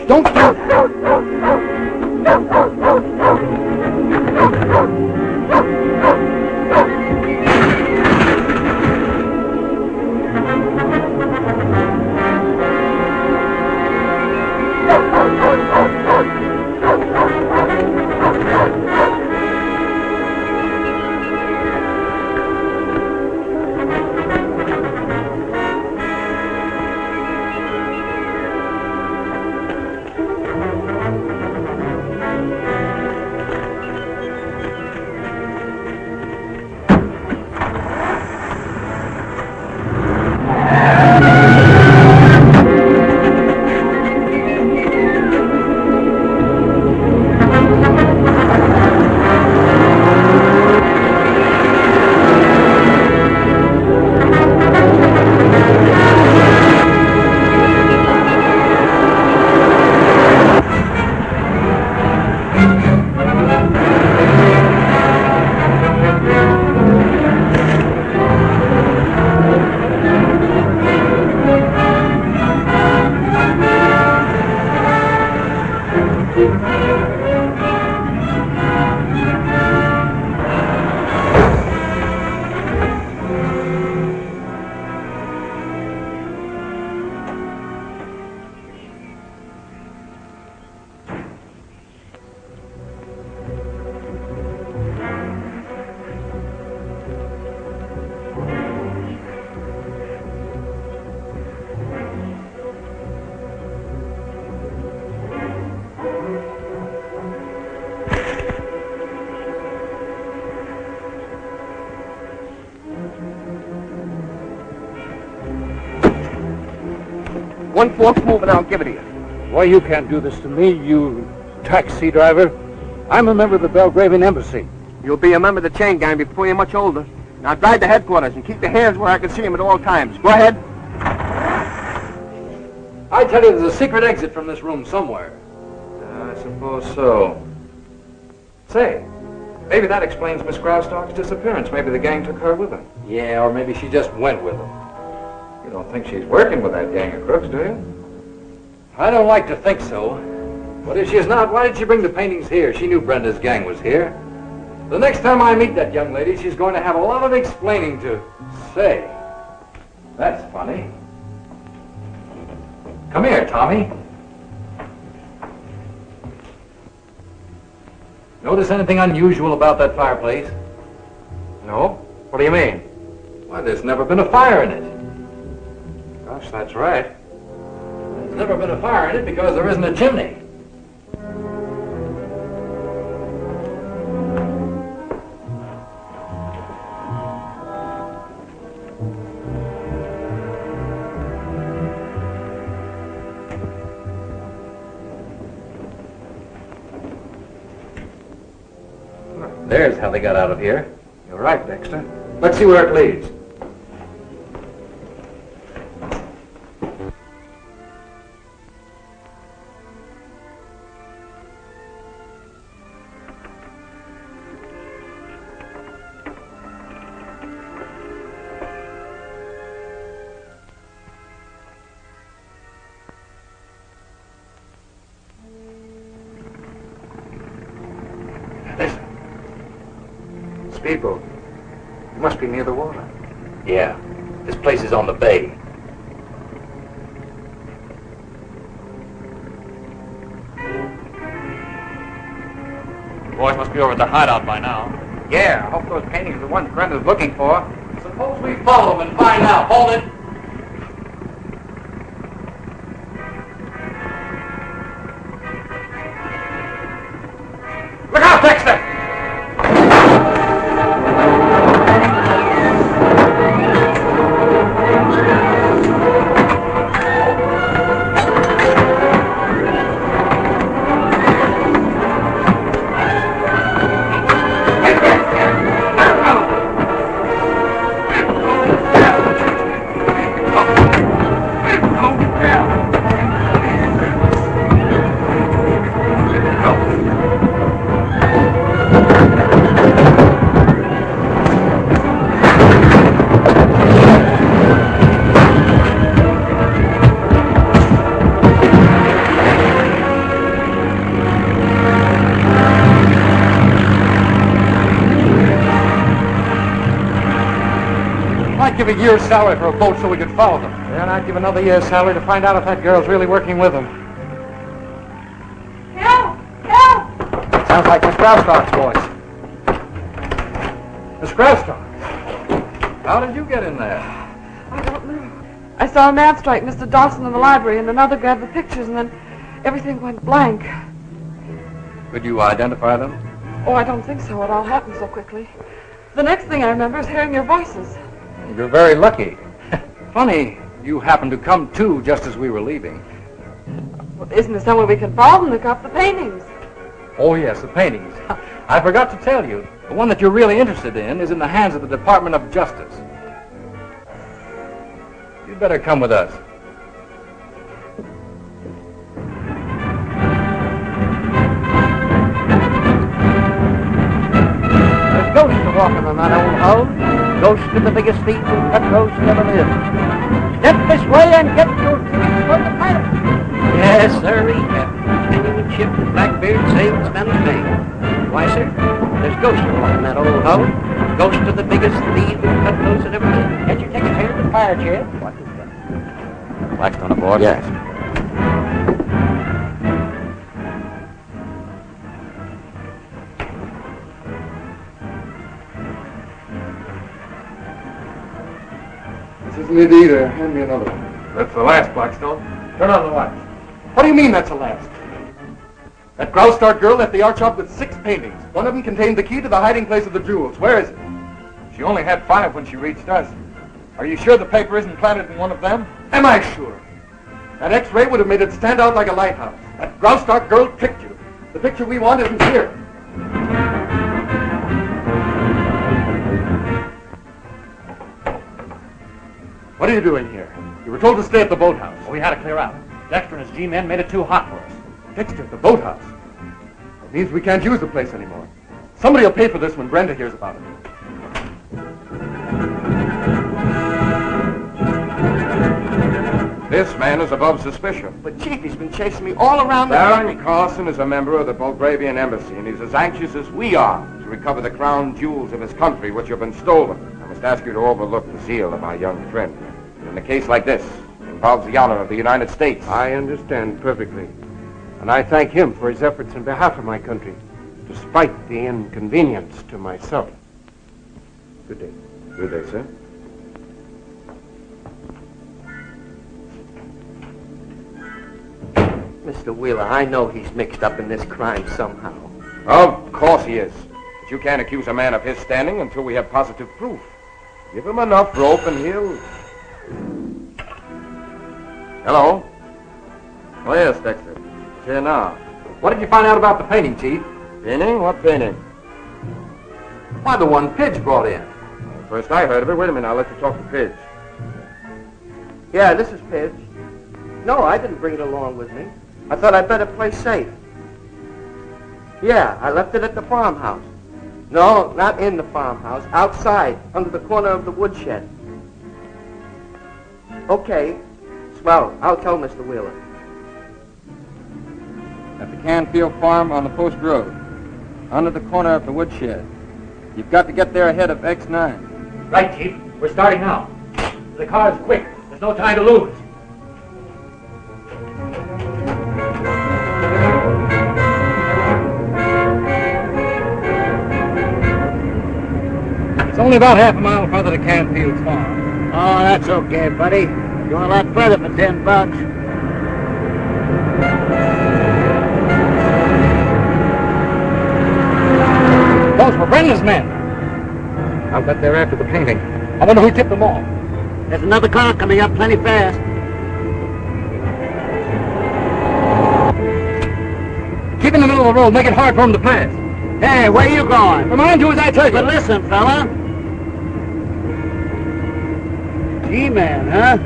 Don't do that. One fork's move and I'll give it to you. Why, you can't do this to me, you taxi driver. I'm a member of the Belgravian embassy. You'll be a member of the chain gang before you're much older. Now drive to headquarters and keep your hands where I can see them at all times. Go ahead. I tell you, there's a secret exit from this room somewhere. I suppose so. Say, maybe that explains Miss Graustock's disappearance. Maybe the gang took her with them. Yeah, or maybe she just went with them. You don't think she's working with that gang of crooks, do you? I don't like to think so. But if she's not, why did she bring the paintings here? She knew Brenda's gang was here. The next time I meet that young lady, she's going to have a lot of explaining to say. That's funny. Come here, Tommy. Notice anything unusual about that fireplace? No? What do you mean? Why, there's never been a fire in it. Gosh, that's right. There's never been a fire in it because there isn't a chimney. There's how they got out of here. You're right, Dexter. Let's see where it leads. Speedboat. You must be near the water. Yeah, this place is on the bay. The boys must be over at the hideout by now. Yeah, I hope those paintings are the ones Brenda's looking for. Suppose we follow them and find out. Hold it. Look out, Dexter! Give a year's salary for a boat so we could follow them. Then I'd give another year's salary to find out if that girl's really working with them. Help! Help! Sounds like Miss Graustark's voice. Miss Graustark, how did you get in there? I don't know. I saw a man strike Mr. Dawson in the library and another grabbed the pictures and then everything went blank. Could you identify them? Oh, I don't think so. It all happened so quickly. The next thing I remember is hearing your voices. You're very lucky. Funny, you happened to come too just as we were leaving. Well, isn't there somewhere we can follow them to cop the paintings? Oh, yes, the paintings. I forgot to tell you. The one that you're really interested in is in the hands of the Department of Justice. You'd better come with us. There's ghosts walking on that old hull. Ghost of the biggest thief and cutthroats that ever lived. Step this way and get your tickets for the pirate. Yes, sir, Captain. Genuine ship, the Blackbeard sailed Spanish Main. Why, sir, there's ghosts along that old hull. Ghost of the biggest thief and cutthroats that ever lived. Get your tickets here at the fire chair. What is that? Blackstone aboard? Yes. Isn't it either? Hand me another one. That's the last, Blackstone. Turn on the lights. What do you mean that's the last? That Graustark girl left the art shop with 6 paintings. One of them contained the key to the hiding place of the jewels. Where is it? She only had 5 when she reached us. Are you sure the paper isn't planted in one of them? Am I sure? That X-ray would have made it stand out like a lighthouse. That Graustark girl tricked you. The picture we want isn't here. What are you doing here? You were told to stay at the boathouse. Well, we had to clear out. Dexter and his G-men made it too hot for us. Dexter at the boathouse? That means we can't use the place anymore. Somebody will pay for this when Brenda hears about it. This man is above suspicion. But, Chief, he's been chasing me all around the Baron Carlson is a member of the Belgravian embassy, and he's as anxious as we are to to recover the crown jewels of his country which have been stolen. I must ask you to overlook the zeal of our young friend. In a case like this, it involves the honor of the United States. I understand perfectly. And I thank him for his efforts in behalf of my country, despite the inconvenience to myself. Good day. Good day, sir. Mr. Wheeler, I know he's mixed up in this crime somehow. Of course he is. But you can't accuse a man of his standing until we have positive proof. Give him enough rope and he'll... Hello? Oh, yes, Dexter. Here now. What did you find out about the painting, Chief? Painting? What painting? Why, the one Pidge brought in. First I heard of it. Wait a minute. I'll let you talk to Pidge. Yeah, this is Pidge. No, I didn't bring it along with me. I thought I'd better play safe. Yeah, I left it at the farmhouse. No, not in the farmhouse. Outside, under the corner of the woodshed. Okay. Swell. I'll tell Mr. Wheeler. At the Canfield Farm on the Post Road, under the corner of the woodshed. You've got to get there ahead of X-9. Right, Chief. We're starting now. The car's quick. There's no time to lose. It's only about half a mile further to Canfield's farm. Oh, that's okay, buddy. Going a lot further for $10. Those were Brenda's men. I'll bet they're after the painting. I wonder who tipped them off. There's another car coming up plenty fast. Keep in the middle of the road. Make it hard for them to pass. Hey, where you going? Remind you as I tell you. But listen, fella. G-Man, huh?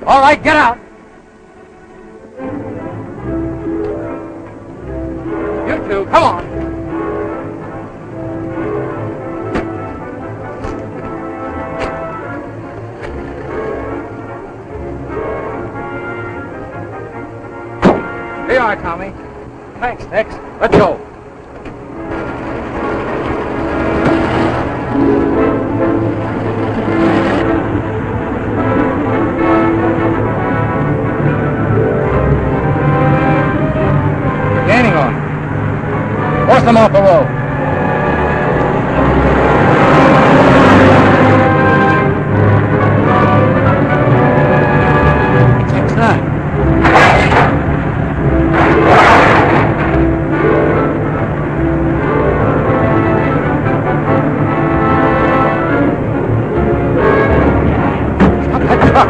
All right, get out. You two, come on. Here you are, Tommy. Thanks, Tex. Let's go. Force them off the road. It's X-9. Stop that truck.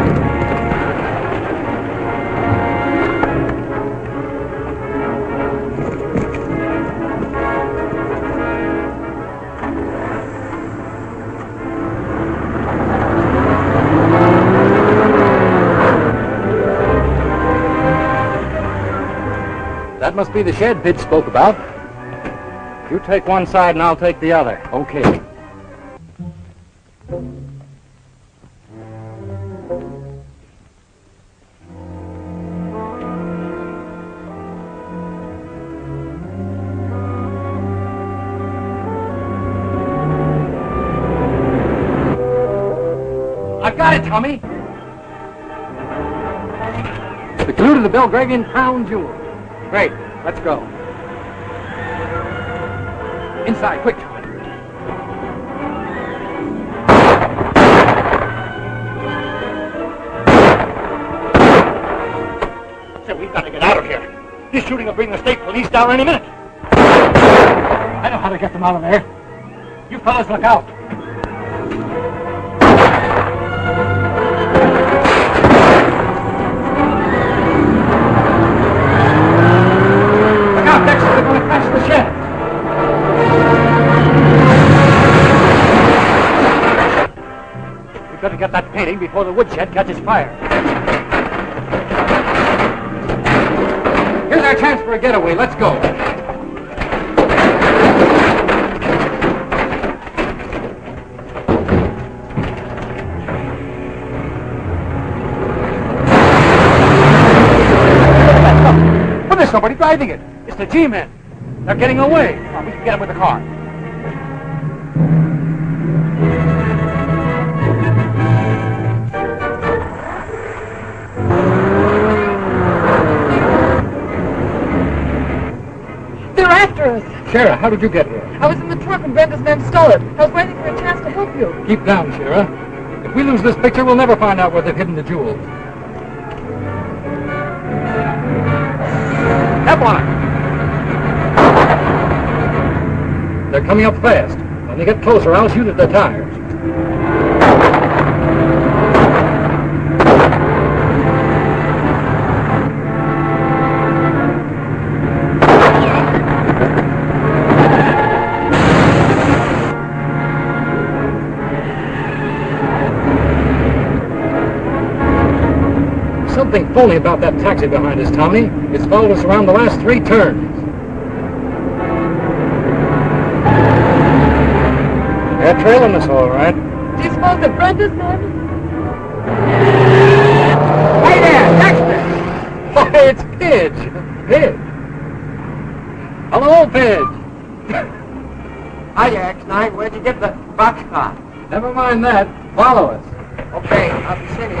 That must be the shed Pidge spoke about. You take one side and I'll take the other. Okay. I've got it, Tommy. The clue to the Belgravian crown jewel. Great. Let's go. Inside, quick, Tommy. So we've got to get out of here. This shooting will bring the state police down any minute. I know how to get them out of there. You fellas look out. Look out, Dexter. They're going to crash the shed. We better get that painting before the woodshed catches fire. Here's our chance for a getaway. Let's go. But there's somebody driving it. It's the G-men. They're getting away. Come on, we can get them with the car. They're after us. Shara, how did you get here? I was in the truck when Brenda's men stole it. I was waiting for a chance to help you. Keep down, Shara. If we lose this picture, we'll never find out where they've hidden the jewels. Step on it. They're coming up fast. When they get closer, I'll shoot at their tires. Something phony about that taxi behind us, Tommy. It's followed us around the last 3 turns. They're trailing us all right. Do you suppose they're Brenda's men? Hey there, Dexter! Why, it's Pidge. Pidge. Hello, Pidge. Hiya, X-9. Where'd you get the boxcar? Never mind that. Follow us. Okay, I'll be sitting.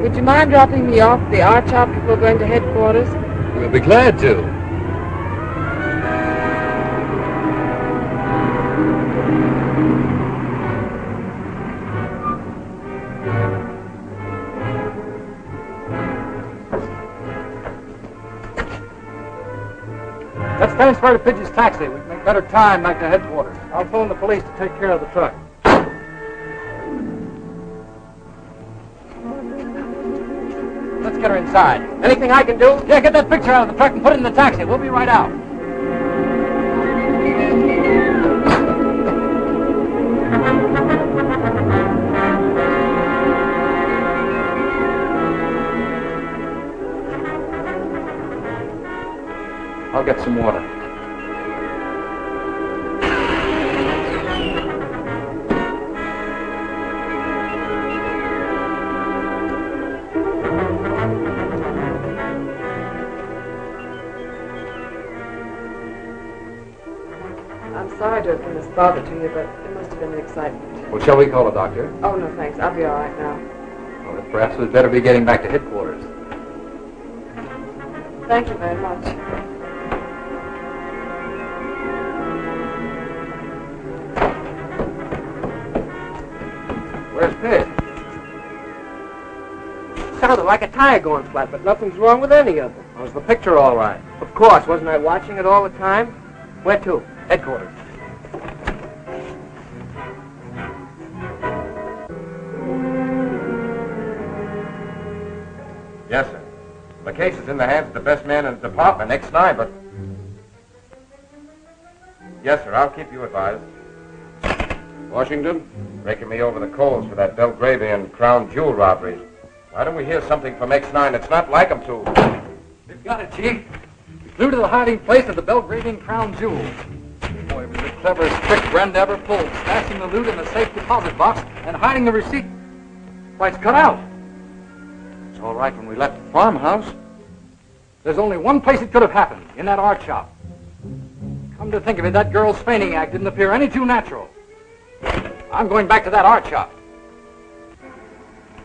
Would you mind dropping me off at the art shop before going to headquarters? We'll be glad to. Let's transfer to Pidge's taxi. We can make better time back to headquarters. I'll phone the police to take care of the truck. Let's get her inside. Anything I can do? Yeah, get that picture out of the truck and put it in the taxi. We'll be right out. I'll get some water. I'm sorry to have been a bother to you, but it must have been the excitement. Well, shall we call a doctor? Oh, no, thanks. I'll be all right now. Well, then perhaps we'd better be getting back to headquarters. Thank you very much. Where's Pidge? Sounded like a tire going flat, but nothing's wrong with any of them. Was the picture all right? Of course. Wasn't I watching it all the time? Where to? Headquarters. Yes, sir. The case is in the hands of the best man in the department, X-9, but... Yes, sir, I'll keep you advised. Washington? Raking me over the coals for that Belgravian crown jewel robbery. Why don't we hear something from X-9? It's not like him to. We've got it, Chief. We flew to the hiding place of the Belgravian crown jewels. Boy, it was the cleverest trick Brenda ever pulled, stashing the loot in the safe deposit box and hiding the receipt. Why, it's cut out. It's all right when we left the farmhouse. There's only one place it could have happened, in that art shop. Come to think of it, that girl's fainting act didn't appear any too natural. I'm going back to that art shop.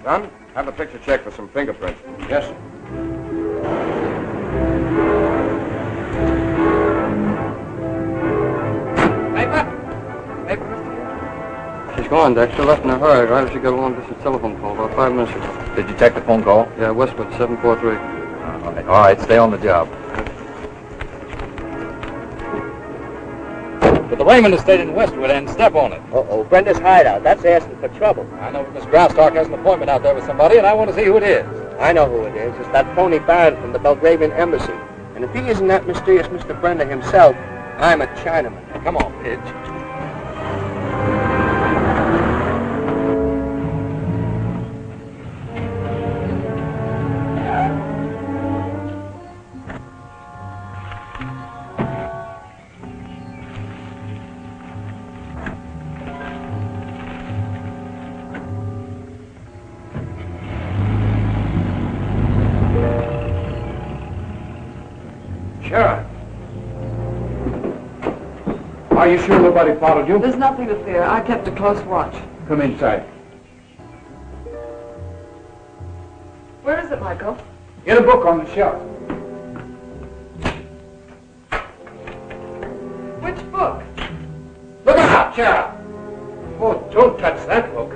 Son, have the picture checked for some fingerprints. Yes, sir. Paper, Mr. She's gone, Dexter. Left in a hurry right as she got a long-distance telephone call about 5 minutes ago. Did you check the phone call? Yeah, Westwood, 743. All right, stay on the job. But the Raymond estate in Westwood and step on it. Uh-oh, Brenda's hideout. That's asking for trouble. I know Miss Groustock has an appointment out there with somebody, and I want to see who it is. I know who it is. It's that phony baron from the Belgravian embassy. And if he isn't that mysterious Mr. Brenda himself, I'm a Chinaman. Come on, Pidge. Sheriff. Are you sure nobody followed you? There's nothing to fear. I kept a close watch. Come inside. Where is it, Michael? Get a book on the shelf. Which book? Look out, Sheriff! Oh, don't touch that book.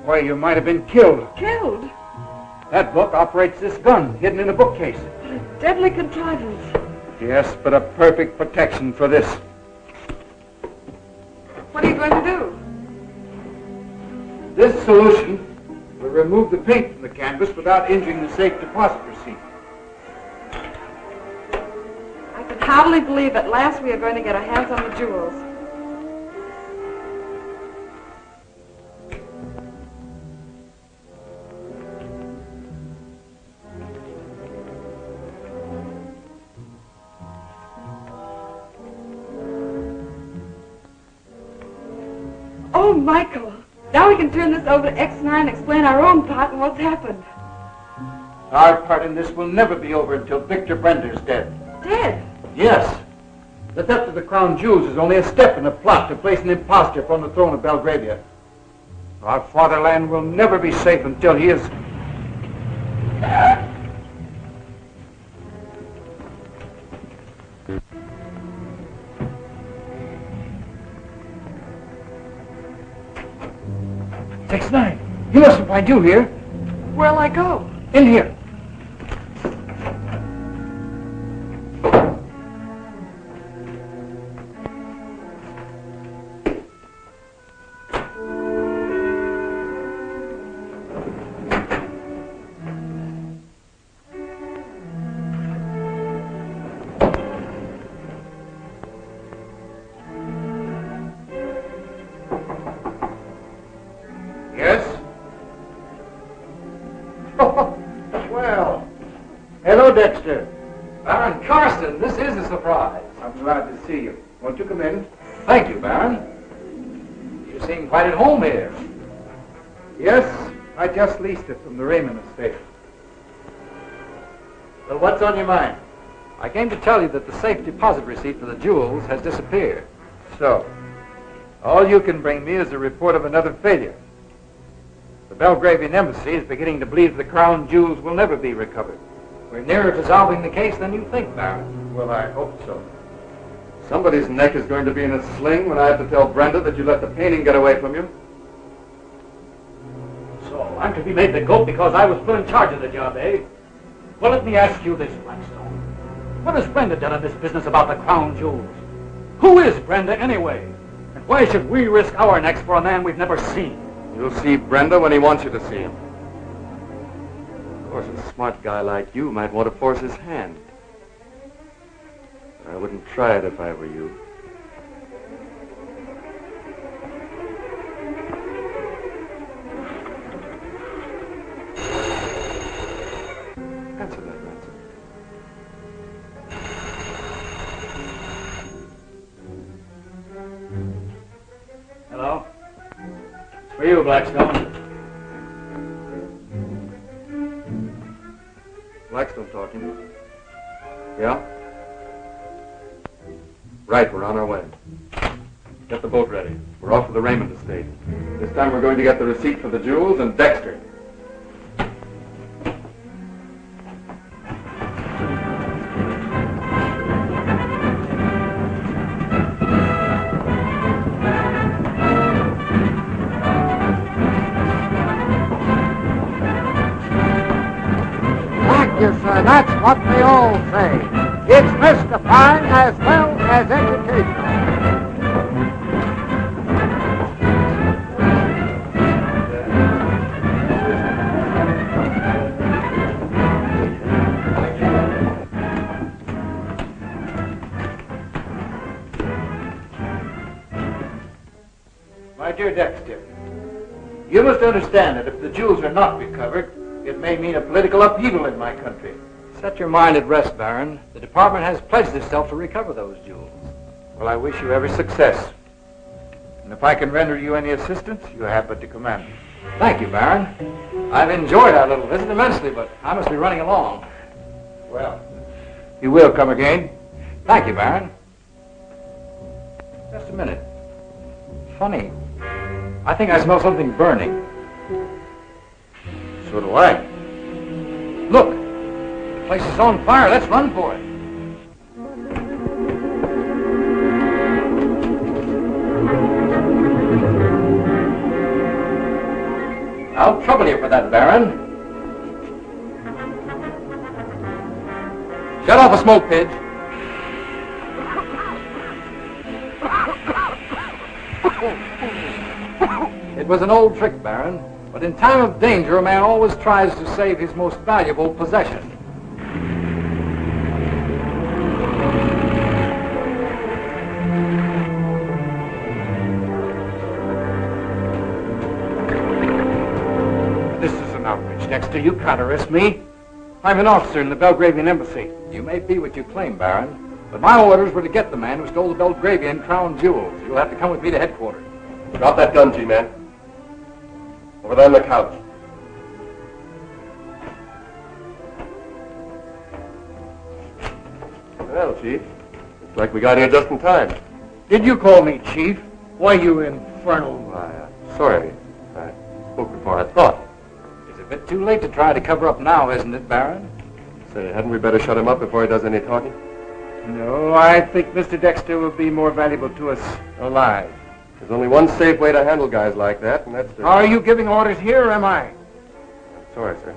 Why, you might have been killed. Killed? That book operates this gun, hidden in a bookcase. What a deadly contrivance. Yes, but a perfect protection for this. What are you going to do? This solution will remove the paint from the canvas without injuring the safe deposit receipt. I can hardly believe at last we are going to get our hands on the jewels. Oh, Michael, now we can turn this over to X-9 and explain our own part in what's happened. Our part in this will never be over until Victor Brenda is dead. Dead? Yes. The theft of the crown jewels is only a step in a plot to place an impostor upon the throne of Belgravia. Our fatherland will never be safe until he is... X-9, he mustn't find you here. Where'll I go? In here. Yes? Well, hello, Dexter. Baron Carson, this is a surprise. I'm glad to see you. Won't you come in? Thank you, Baron. You seem quite at home here. Yes, I just leased it from the Raymond estate. Well, what's on your mind? I came to tell you that the safe deposit receipt for the jewels has disappeared. So, all you can bring me is a report of another failure. The Belgravian embassy is beginning to believe the crown jewels will never be recovered. We're nearer to solving the case than you think, Baron. Well, I hope so. Somebody's neck is going to be in a sling when I have to tell Brenda that you let the painting get away from you. So I'm to be made the goat because I was put in charge of the job, eh? Well, let me ask you this, Blackstone. What has Brenda done in this business about the crown jewels? Who is Brenda, anyway? And why should we risk our necks for a man we've never seen? You'll see Brenda when he wants you to see him. Of course, a smart guy like you might want to force his hand. I wouldn't try it if I were you. Answer that, Ransom. Hello? It's for you, Blackstone. Blackstone talking. Yeah? Right, we're on our way. Get the boat ready. We're off to the Raymond estate. This time we're going to get the receipt for the jewels and Dexter. Thank you, sir. That's what they all say. It's mystifying as well as educational. dear Dexter, you must understand that if the jewels are not recovered, it may mean a political upheaval in my country. Set your mind at rest, Baron. The department has pledged itself to recover those jewels. Well, I wish you every success. And if I can render you any assistance, you have but to command me. Thank you, Baron. I've enjoyed our little visit immensely, but I must be running along. Well, you will come again? Thank you, Baron. Just a minute. Funny. I think I smell something burning. So do I. Look! The place is on fire. Let's run for it. I'll trouble you for that, Baron. Shut off the smoke, Pidge. It was an old trick, Baron, but in time of danger, a man always tries to save his most valuable possession. This is an outrage, Dexter. You can't arrest me. I'm an officer in the Belgravian embassy. You may be what you claim, Baron, but my orders were to get the man who stole the Belgravian crown jewels. You'll have to come with me to headquarters. Drop that gun, G-Man. Over there on the couch. Well, Chief, looks like we got here just in time. Did you call me Chief? Why, you infernal... Sorry. I spoke before I thought. It's a bit too late to try to cover up now, isn't it, Baron? Say, hadn't we better shut him up before he does any talking? No, I think Mr. Dexter will be more valuable to us alive. There's only one safe way to handle guys like that, and that's to... Are you giving orders here, or am I? Sorry, sir.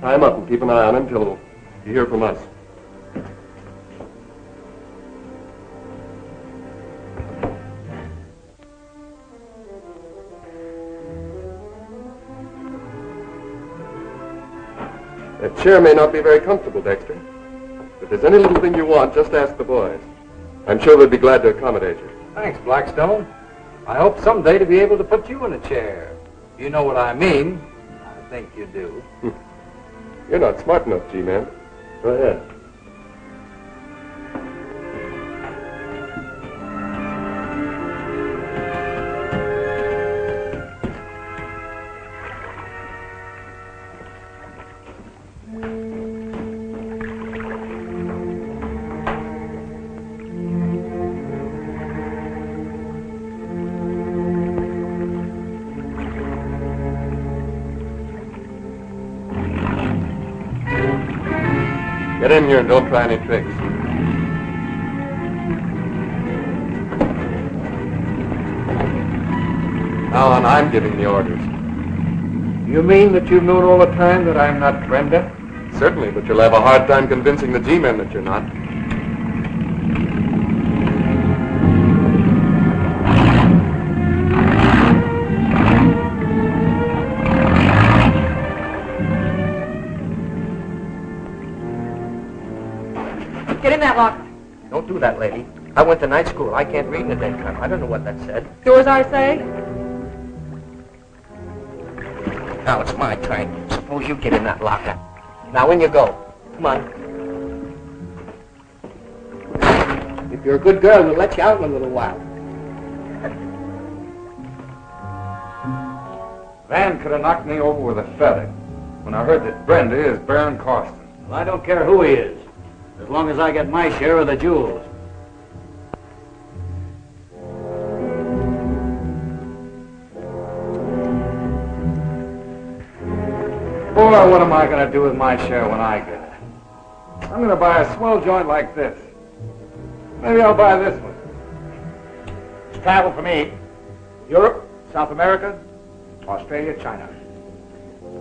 Tie him up and keep an eye on him till you hear from us. That chair may not be very comfortable, Dexter. If there's any little thing you want, just ask the boys. I'm sure they'd be glad to accommodate you. Thanks, Blackstone. I hope someday to be able to put you in a chair. You know what I mean. I think you do. You're not smart enough, G-Man. Go ahead. Get in here and don't try any tricks. Now on, I'm giving the orders. You mean that you've known all the time that I'm not Brenda? Certainly, but you'll have a hard time convincing the G-men that you're not. Get in that locker. Don't do that, lady. I went to night school. I can't read in the daytime. I don't know what that said. Do as I say. Now it's my turn. Suppose you get in that locker. Now in you go. Come on. If you're a good girl, we'll let you out in a little while. Van could have knocked me over with a feather when I heard that Brenda is Baron Carston. Well, I don't care who he is, as long as I get my share of the jewels. Boy, what am I going to do with my share when I get it? I'm going to buy a swell joint like this. Maybe I'll buy this one. It's travel for me. Europe, South America, Australia, China.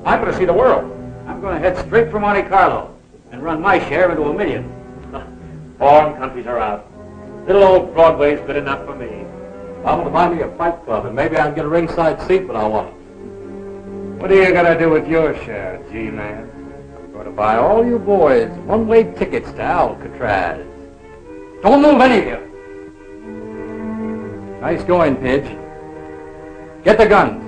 I'm going to see the world. I'm going to head straight for Monte Carlo and run my share into $1 million. Foreign countries are out. Little old Broadway's good enough for me. I'm going to buy me a fight club, and maybe I can get a ringside seat, but I want it. What are you going to do with your share, G-Man? I'm going to buy all you boys one-way tickets to Alcatraz. Don't move any of you. Nice going, Pidge. Get the guns.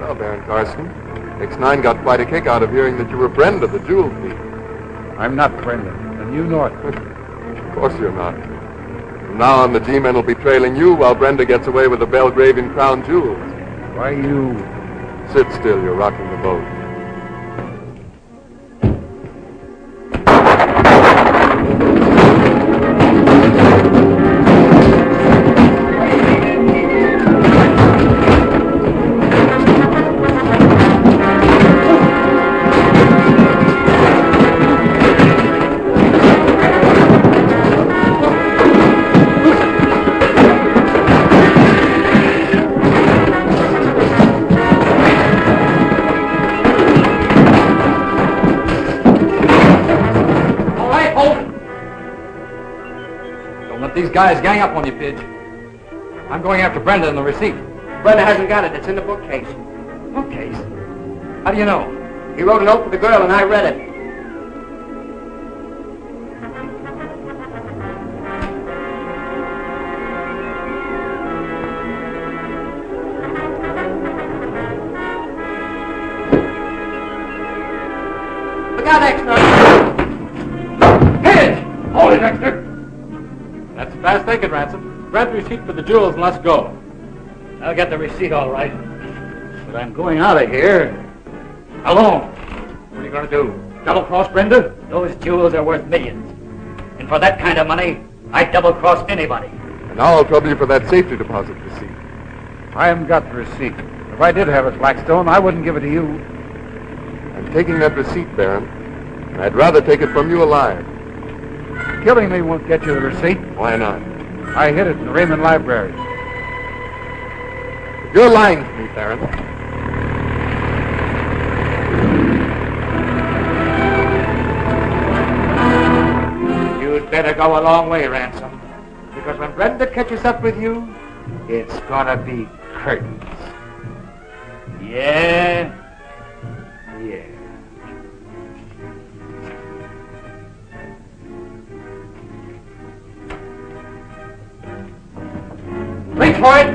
Well, Baron Carson, X-9 got quite a kick out of hearing that you were Brenda, the jewel thief. I'm not Brenda, and you know it. Of course you're not. From now on, the G-men will be trailing you while Brenda gets away with the Belgravian crown jewels. Why, you... Sit still, you're rocking the boat. These guys gang up on you, Pidge. I'm going after Brenda and the receipt. Brenda hasn't got it. It's in the bookcase. Bookcase? How do you know? He wrote a note for the girl, and I read it. Look out, X-9. Pidge! Hold it, Dexter! That's fast thinking, Ransom. Grab the receipt for the jewels and let's go. I'll get the receipt all right. But I'm going out of here alone. What are you going to do? Double-cross Brenda? Those jewels are worth millions. And for that kind of money, I'd double-cross anybody. And now I'll trouble you for that safety deposit receipt. I haven't got the receipt. If I did have it, Blackstone, I wouldn't give it to you. I'm taking that receipt, Baron. And I'd rather take it from you alive. Killing me won't get you the receipt. Why not? I hid it in the Raymond Library. You're lying to me, Baron. You'd better go a long way, Ransom. Because when Brenda catches up with you, it's gonna be curtains. Yeah? Yeah. Reach for it!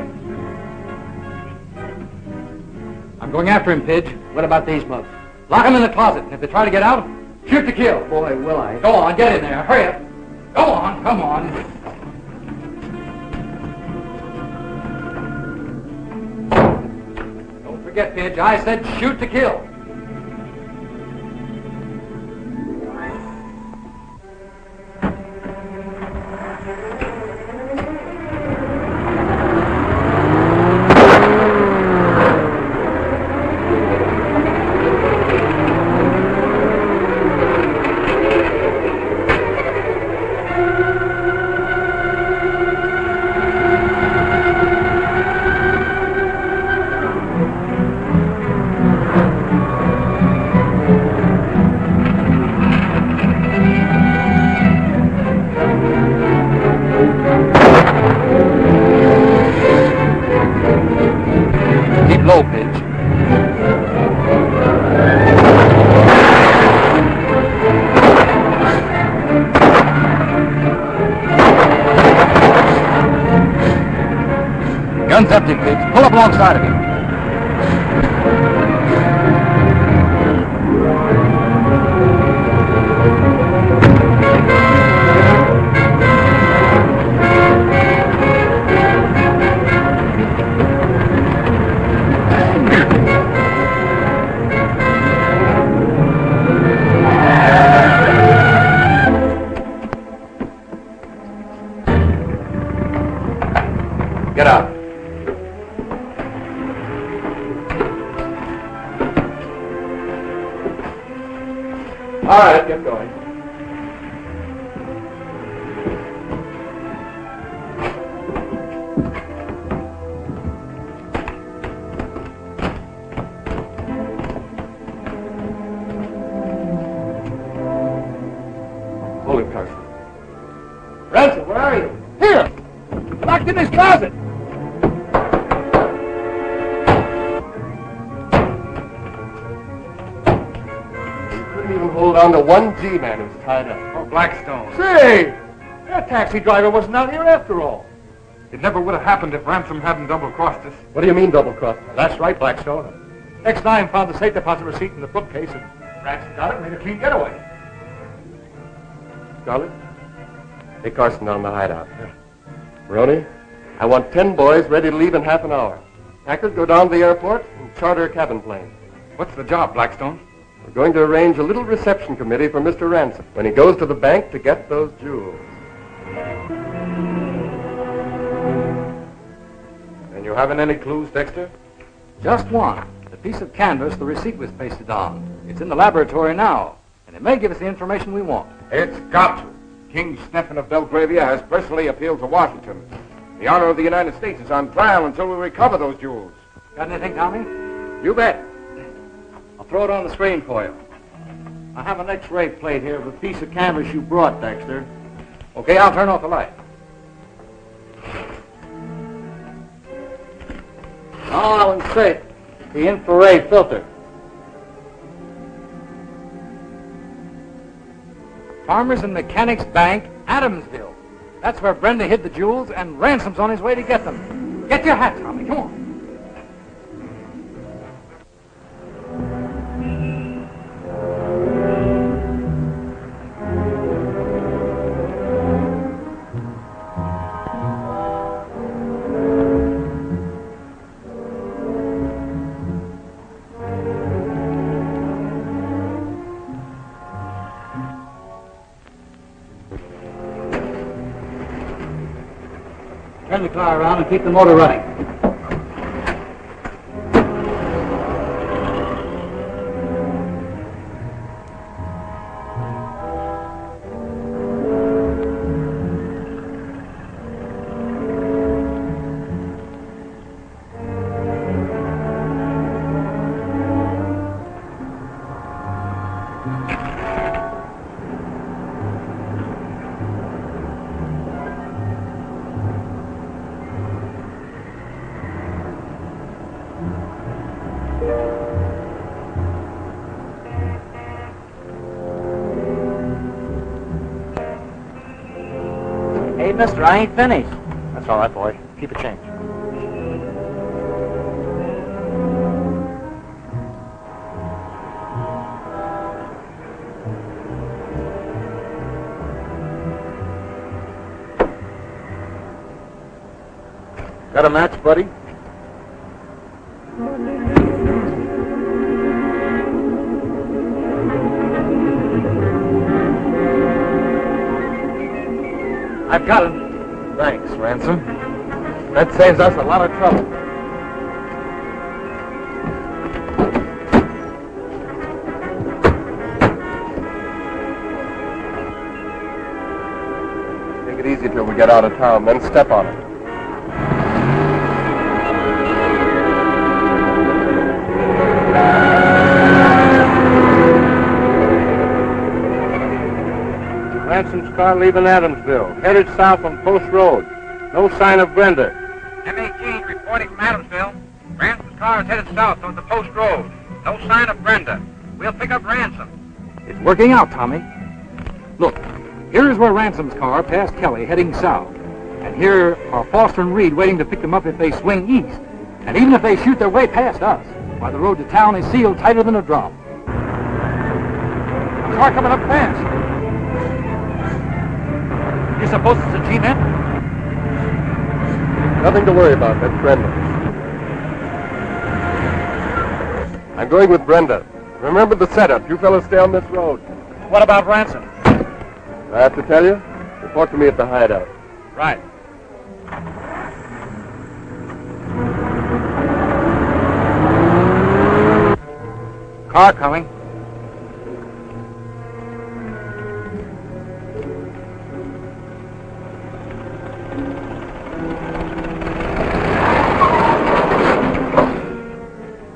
I'm going after him, Pidge. What about these mugs? Lock him in the closet, and if they try to get out, shoot to kill. Boy, will I. Go on, get in there. Hurry up. Go on, come on. Don't forget, Pidge, I said shoot to kill. Low pitch. Gun's empty, Pidge. Pull up alongside of him. Get out. All right, get going. Hold it, Carson. Ransom, where are you? Here! Locked in this closet! Hold on to one G-man who's tied up. Oh, Blackstone. Say, that taxi driver wasn't out here after all. It never would have happened if Ransom hadn't double-crossed us. What do you mean double-crossed? That's right, Blackstone. X-9 found the safe deposit receipt in the bookcase, and Ransom got it and made a clean getaway. Scarlett? Take Carson down to the hideout. Yeah. Maroney, I want 10 boys ready to leave in half an hour. Packers, go down to the airport and charter a cabin plane. What's the job, Blackstone? We're going to arrange a little reception committee for Mr. Ransom when he goes to the bank to get those jewels. And you haven't any clues, Dexter? Just one. The piece of canvas the receipt was pasted on. It's in the laboratory now, and it may give us the information we want. It's got to. King Stephen of Belgravia has personally appealed to Washington. The honor of the United States is on trial until we recover those jewels. Got anything, Tommy? You bet. I'll throw it on the screen for you. I have an X-ray plate here of a piece of canvas you brought, Dexter. Okay, I'll turn off the light. I'll insert the infrared filter. Farmers and Mechanics Bank, Adamsville. That's where Brenda hid the jewels, and Ransom's on his way to get them. Get your hat, Tommy. Come on. Turn the car around and keep the motor running. Hey, mister, I ain't finished. That's all right, boy. Keep it changed. Got a match, buddy? I've got him. Thanks, Ransom. That saves us a lot of trouble. Take it easy till we get out of town, then step on it. Ransom's car leaving Adamsville, headed south on Post Road. No sign of Brenda. M18 reporting from Adamsville. Ransom's car is headed south on the Post Road. No sign of Brenda. We'll pick up Ransom. It's working out, Tommy. Look, here is where Ransom's car passed Kelly, heading south. And here are Foster and Reed waiting to pick them up if they swing east. And even if they shoot their way past us, why, the road to town is sealed tighter than a drum. A car coming up fast. You suppose it's a G-man? Nothing to worry about. That's Brenda. I'm going with Brenda. Remember the setup. You fellas stay on this road. What about Ransom? I have to tell you? Report to me at the hideout. Right. Car coming.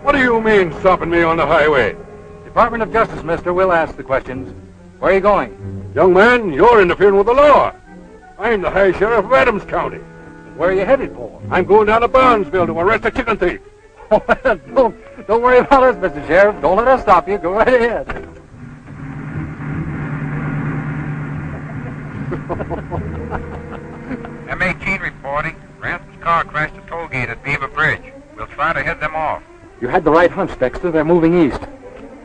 What do you mean, stopping me on the highway? Department of Justice, mister. We'll ask the questions. Where are you going? Young man, you're interfering with the law. I'm the High Sheriff of Adams County. Where are you headed for? I'm going down to Barnesville to arrest a chicken thief. Don't worry about us, Mr. Sheriff. Don't let us stop you. Go right ahead. M18 reporting. car crashed a toll gate at Beaver Bridge. We'll try to head them off. You had the right hunch, Dexter. They're moving east.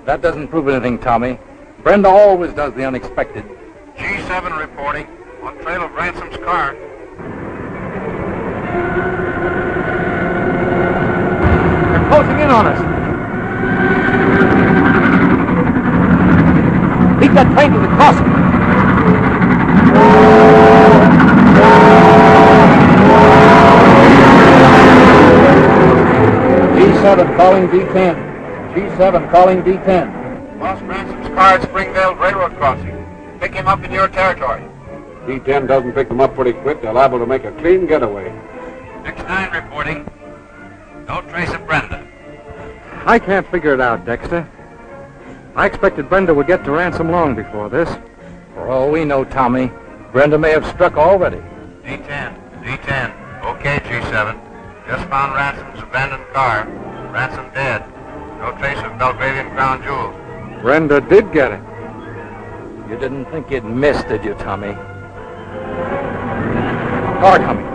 That doesn't prove anything, Tommy. Brenda always does the unexpected. G7 reporting. On trail of Ransom's car. They're closing in on us. Beat that train to the crossing. G7 calling D10. G7 calling D10. Lost Ransom's car at Springvale Railroad crossing. Pick him up in your territory. D10 doesn't pick them up pretty quick. They're liable to make a clean getaway. X-9 reporting. No trace of Brenda. I can't figure it out, Dexter. I expected Brenda would get to Ransom long before this. For all we know, Tommy, Brenda may have struck already. D10. Okay, G7. Just found Ransom's abandoned car. Ransom dead. No trace of Belgravian crown jewels. Brenda did get it. You didn't think you'd miss, did you, Tommy? Car coming.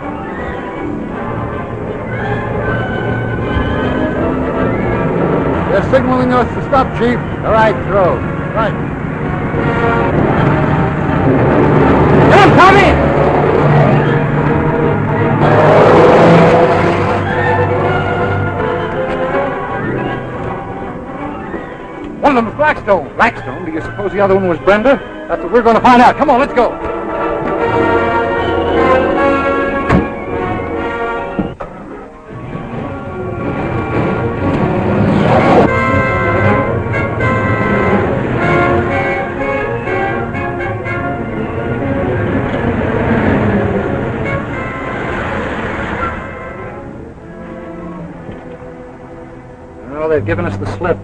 They're signaling us to stop, Chief. All right, throw. Right. Get him, Tommy! One of them was Blackstone. Blackstone? Do you suppose the other one was Brenda? That's what we're going to find out. Come on, let's go. Well, they've given us the slip.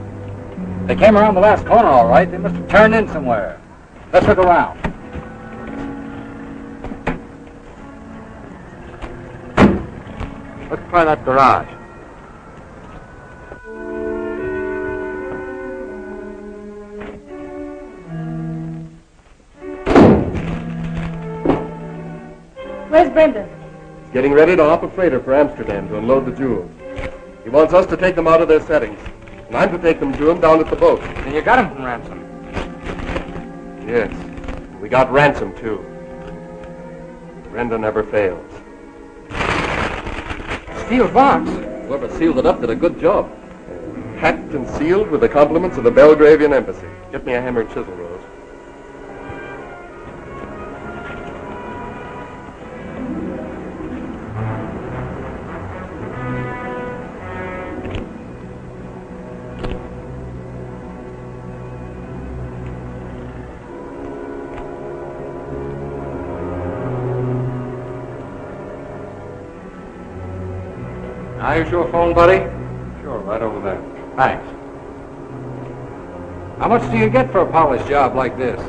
They came around the last corner, all right. They must have turned in somewhere. Let's look around. Let's try that garage. Where's Brenda? He's getting ready to hop a freighter for Amsterdam to unload the jewels. He wants us to take them out of their settings. And I'm to take them to him down at the boat. And you got him from Ransom? Yes. We got Ransom, too. Brenda never fails. Steel box. Whoever sealed it up did a good job. Packed and sealed with the compliments of the Belgravian embassy. Get me a hammer and chisel, Rose. Now, use your phone, buddy? Sure, right over there. Thanks. How much do you get for a polished job like this?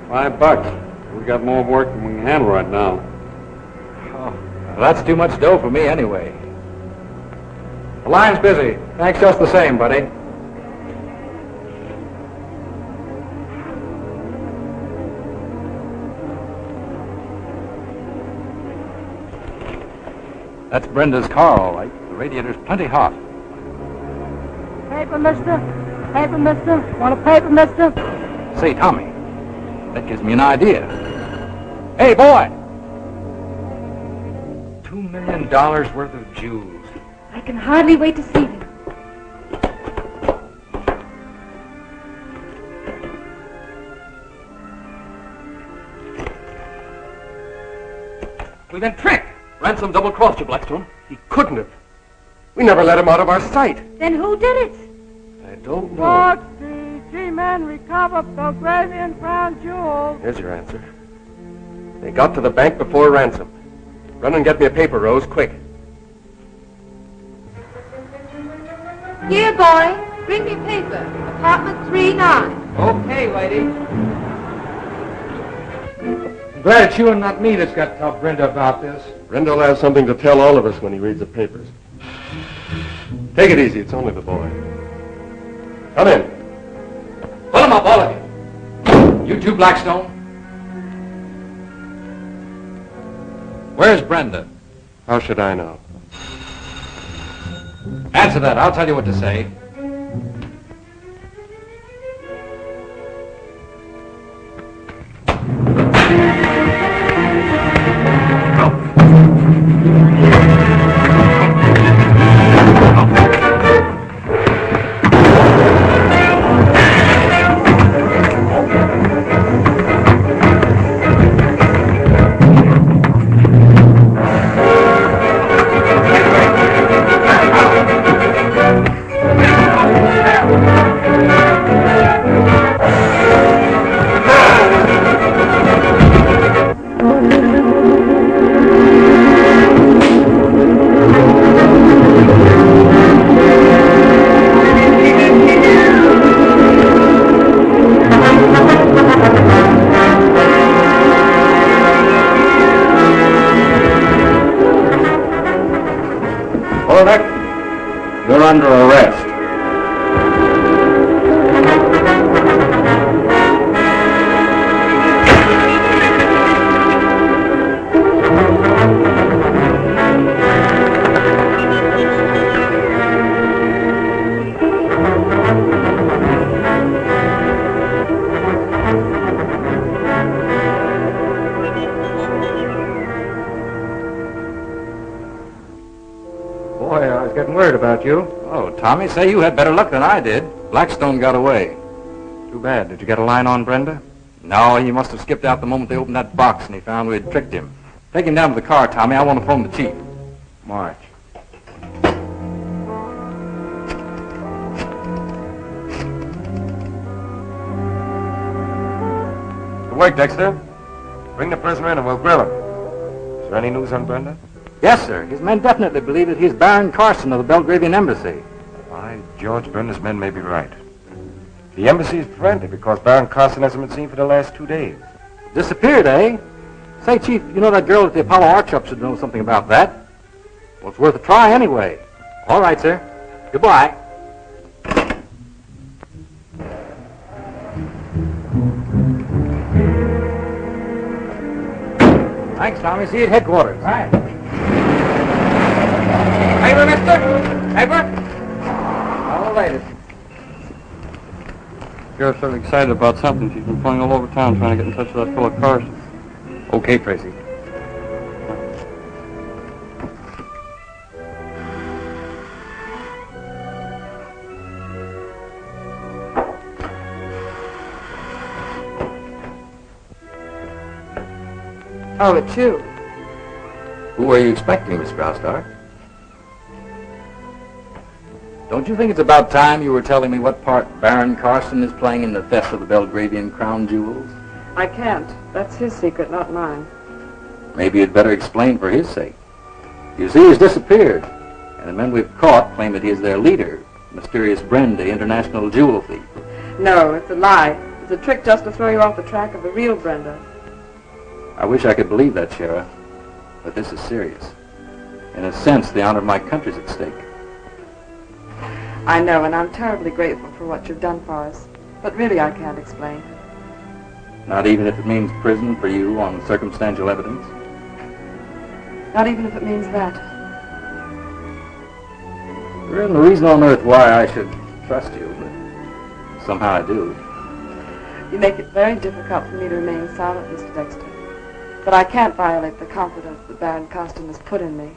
$5. We got more work than we can handle right now. Oh, well, that's too much dough for me anyway. The line's busy. Thanks just the same, buddy. That's Brenda's car, all right. The radiator's plenty hot. Paper, mister? Paper, mister? Want a paper, mister? Say, Tommy, that gives me an idea. Hey, boy! $2 million worth of jewels. I can hardly wait to see them. We've been tricked. Ransom double-crossed you, Blackstone. He couldn't have. We never let him out of our sight. Then who did it? I don't know. Watch the G-men recover Belgravian crown jewels. Here's your answer. They got to the bank before Ransom. Run and get me a paper, Rose, quick. Here, boy. Bring me paper. Apartment 39. Okay, lady. I'm glad it's you and not me that's got to tell Brenda about this. Brenda will have something to tell all of us when he reads the papers. Take it easy. It's only the boy. Come in. Put 'em up, all of you. You too, Blackstone. Where's Brenda? How should I know? Answer that. I'll tell you what to say. You're under arrest. Boy, I was getting worried about you. Oh, Tommy, say you had better luck than I did. Blackstone got away. Too bad. Did you get a line on Brenda? No, he must have skipped out the moment they opened that box and he found we had tricked him. Take him down to the car, Tommy. I want to phone the chief. March. Good work, Dexter. Bring the prisoner in and we'll grill him. Is there any news on Brenda? Yes, sir. His men definitely believe that he's Baron Carson of the Belgravian Embassy. By George, Brenda's men may be right. The embassy is friendly because Baron Carson hasn't been seen for the last 2 days. Disappeared, eh? Say, Chief, you know that girl at the Apollo Art Shop should know something about that. Well, it's worth a try anyway. All right, sir. Goodbye. Thanks, Tommy. See you at headquarters. All right. Paper, mister? Paper? All latest. Sheriff's so excited about something. She's been flying all over town trying to get in touch with that fellow Carson. Okay, Tracy. Oh, it's you. Who are you expecting, Miss Graustark? Don't you think it's about time you were telling me what part Baron Carson is playing in the theft of the Belgravian crown jewels? I can't. That's his secret, not mine. Maybe you'd better explain for his sake. You see, he's disappeared, and the men we've caught claim that he is their leader, mysterious Brenda, international jewel thief. No, it's a lie. It's a trick just to throw you off the track of the real Brenda. I wish I could believe that, Sheriff, but this is serious. In a sense, the honor of my country's at stake. I know, and I'm terribly grateful for what you've done for us. But really, I can't explain. Not even if it means prison for you on circumstantial evidence? Not even if it means that. There isn't a reason on earth why I should trust you, but somehow I do. You make it very difficult for me to remain silent, Mr. Dexter. But I can't violate the confidence that Baron Carson has put in me.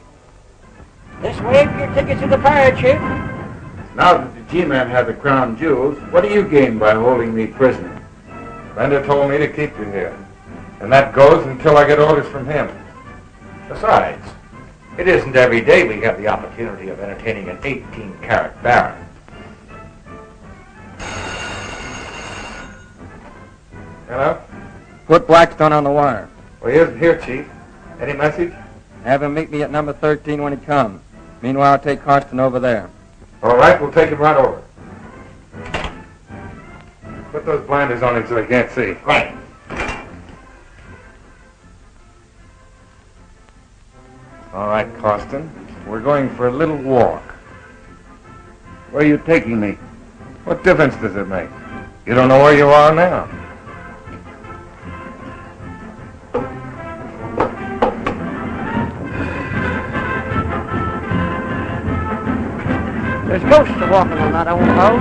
This way for your ticket to the fire, Chief. Now that the G-Man had the crown jewels, what do you gain by holding me prisoner? Brenda told me to keep you here. And that goes until I get orders from him. Besides, it isn't every day we have the opportunity of entertaining an 18-carat baron. Hello? Put Blackstone on the wire. Well, he isn't here, Chief. Any message? Have him meet me at number 13 when he comes. Meanwhile, I'll take Carson over there. All right, we'll take him right over. Put those blinders on him so he can't see. Right. All right, Carson. We're going for a little walk. Where are you taking me? What difference does it make? You don't know where you are now. ghosts are walking on that old hull.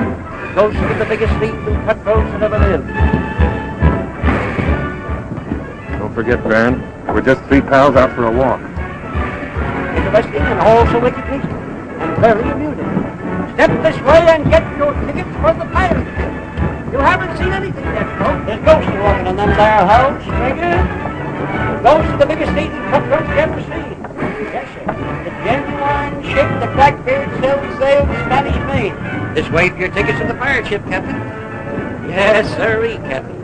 Ghosts of the biggest thieves and cutthroats that ever lived. Don't forget, Baron, we're just three pals out for a walk. Interesting and also educational, and very amusing. Step this way and get your tickets for the pirate ship. You haven't seen anything yet, folks. There's ghosts walking on them there hulls, stranger. Ghosts of the biggest thieves and cutthroats you ever seen. Yes, sir. The genuine ship, the Blackbeard sailed the Spanish Main. This way for your tickets to the pirate ship, Captain. Yes, sirree, Captain.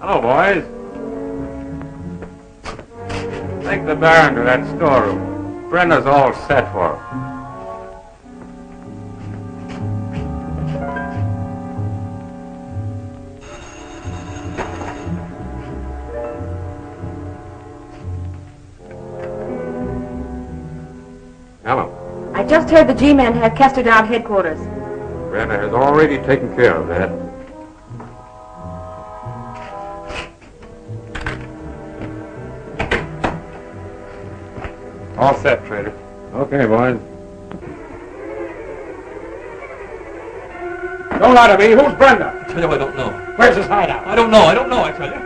Hello, boys. Take the Baron to that storeroom. Brenda's all set for him. Hello. I just heard the G-Man have Kester down at headquarters. Brenda has already taken care of that. All set, Trader. Okay, boys. Don't lie to me. Who's Brenda? I tell you, I don't know. Where's his hideout? I don't know, I tell you.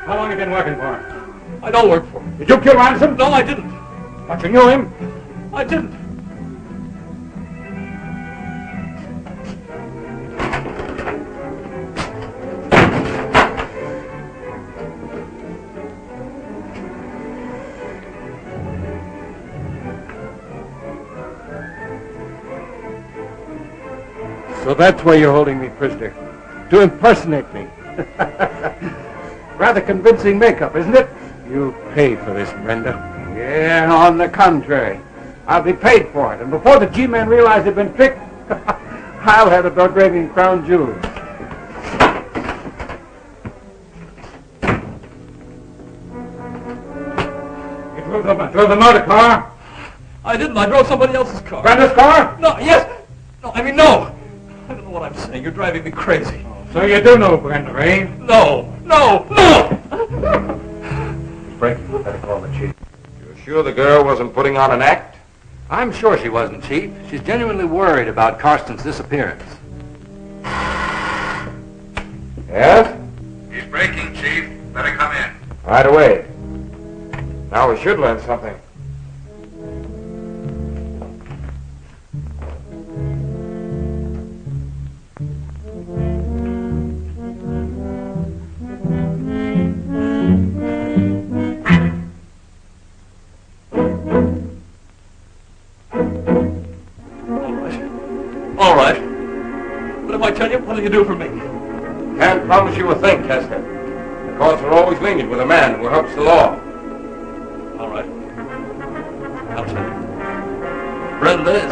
How long have you been working for him? I don't work for him. Did you kill Ransom? No, I didn't. But you knew him? I didn't. So that's why you're holding me prisoner. To impersonate me. Rather convincing makeup, isn't it? You pay for this, Brenda. Yeah, on the contrary. I'll be paid for it. And before the G-men realize they've been tricked, I'll have the Belgravian crown jewels. You drove the motor car? I didn't. I drove somebody else's car. Brenda's car? No, yes. No, I mean, no. I don't know what I'm saying. You're driving me crazy. So you do know Brenda, eh? No. Frank, better call the chief. You're sure the girl wasn't putting on an act? I'm sure she wasn't, Chief. She's genuinely worried about Carston's disappearance. Yes? He's breaking, Chief. Better come in. Right away. Now we should learn something. All right. But if I tell you, what'll you do for me? Can't promise you a thing, Kester. The courts are always lenient with a man who helps the law. All right. I'll tell you. Brenda is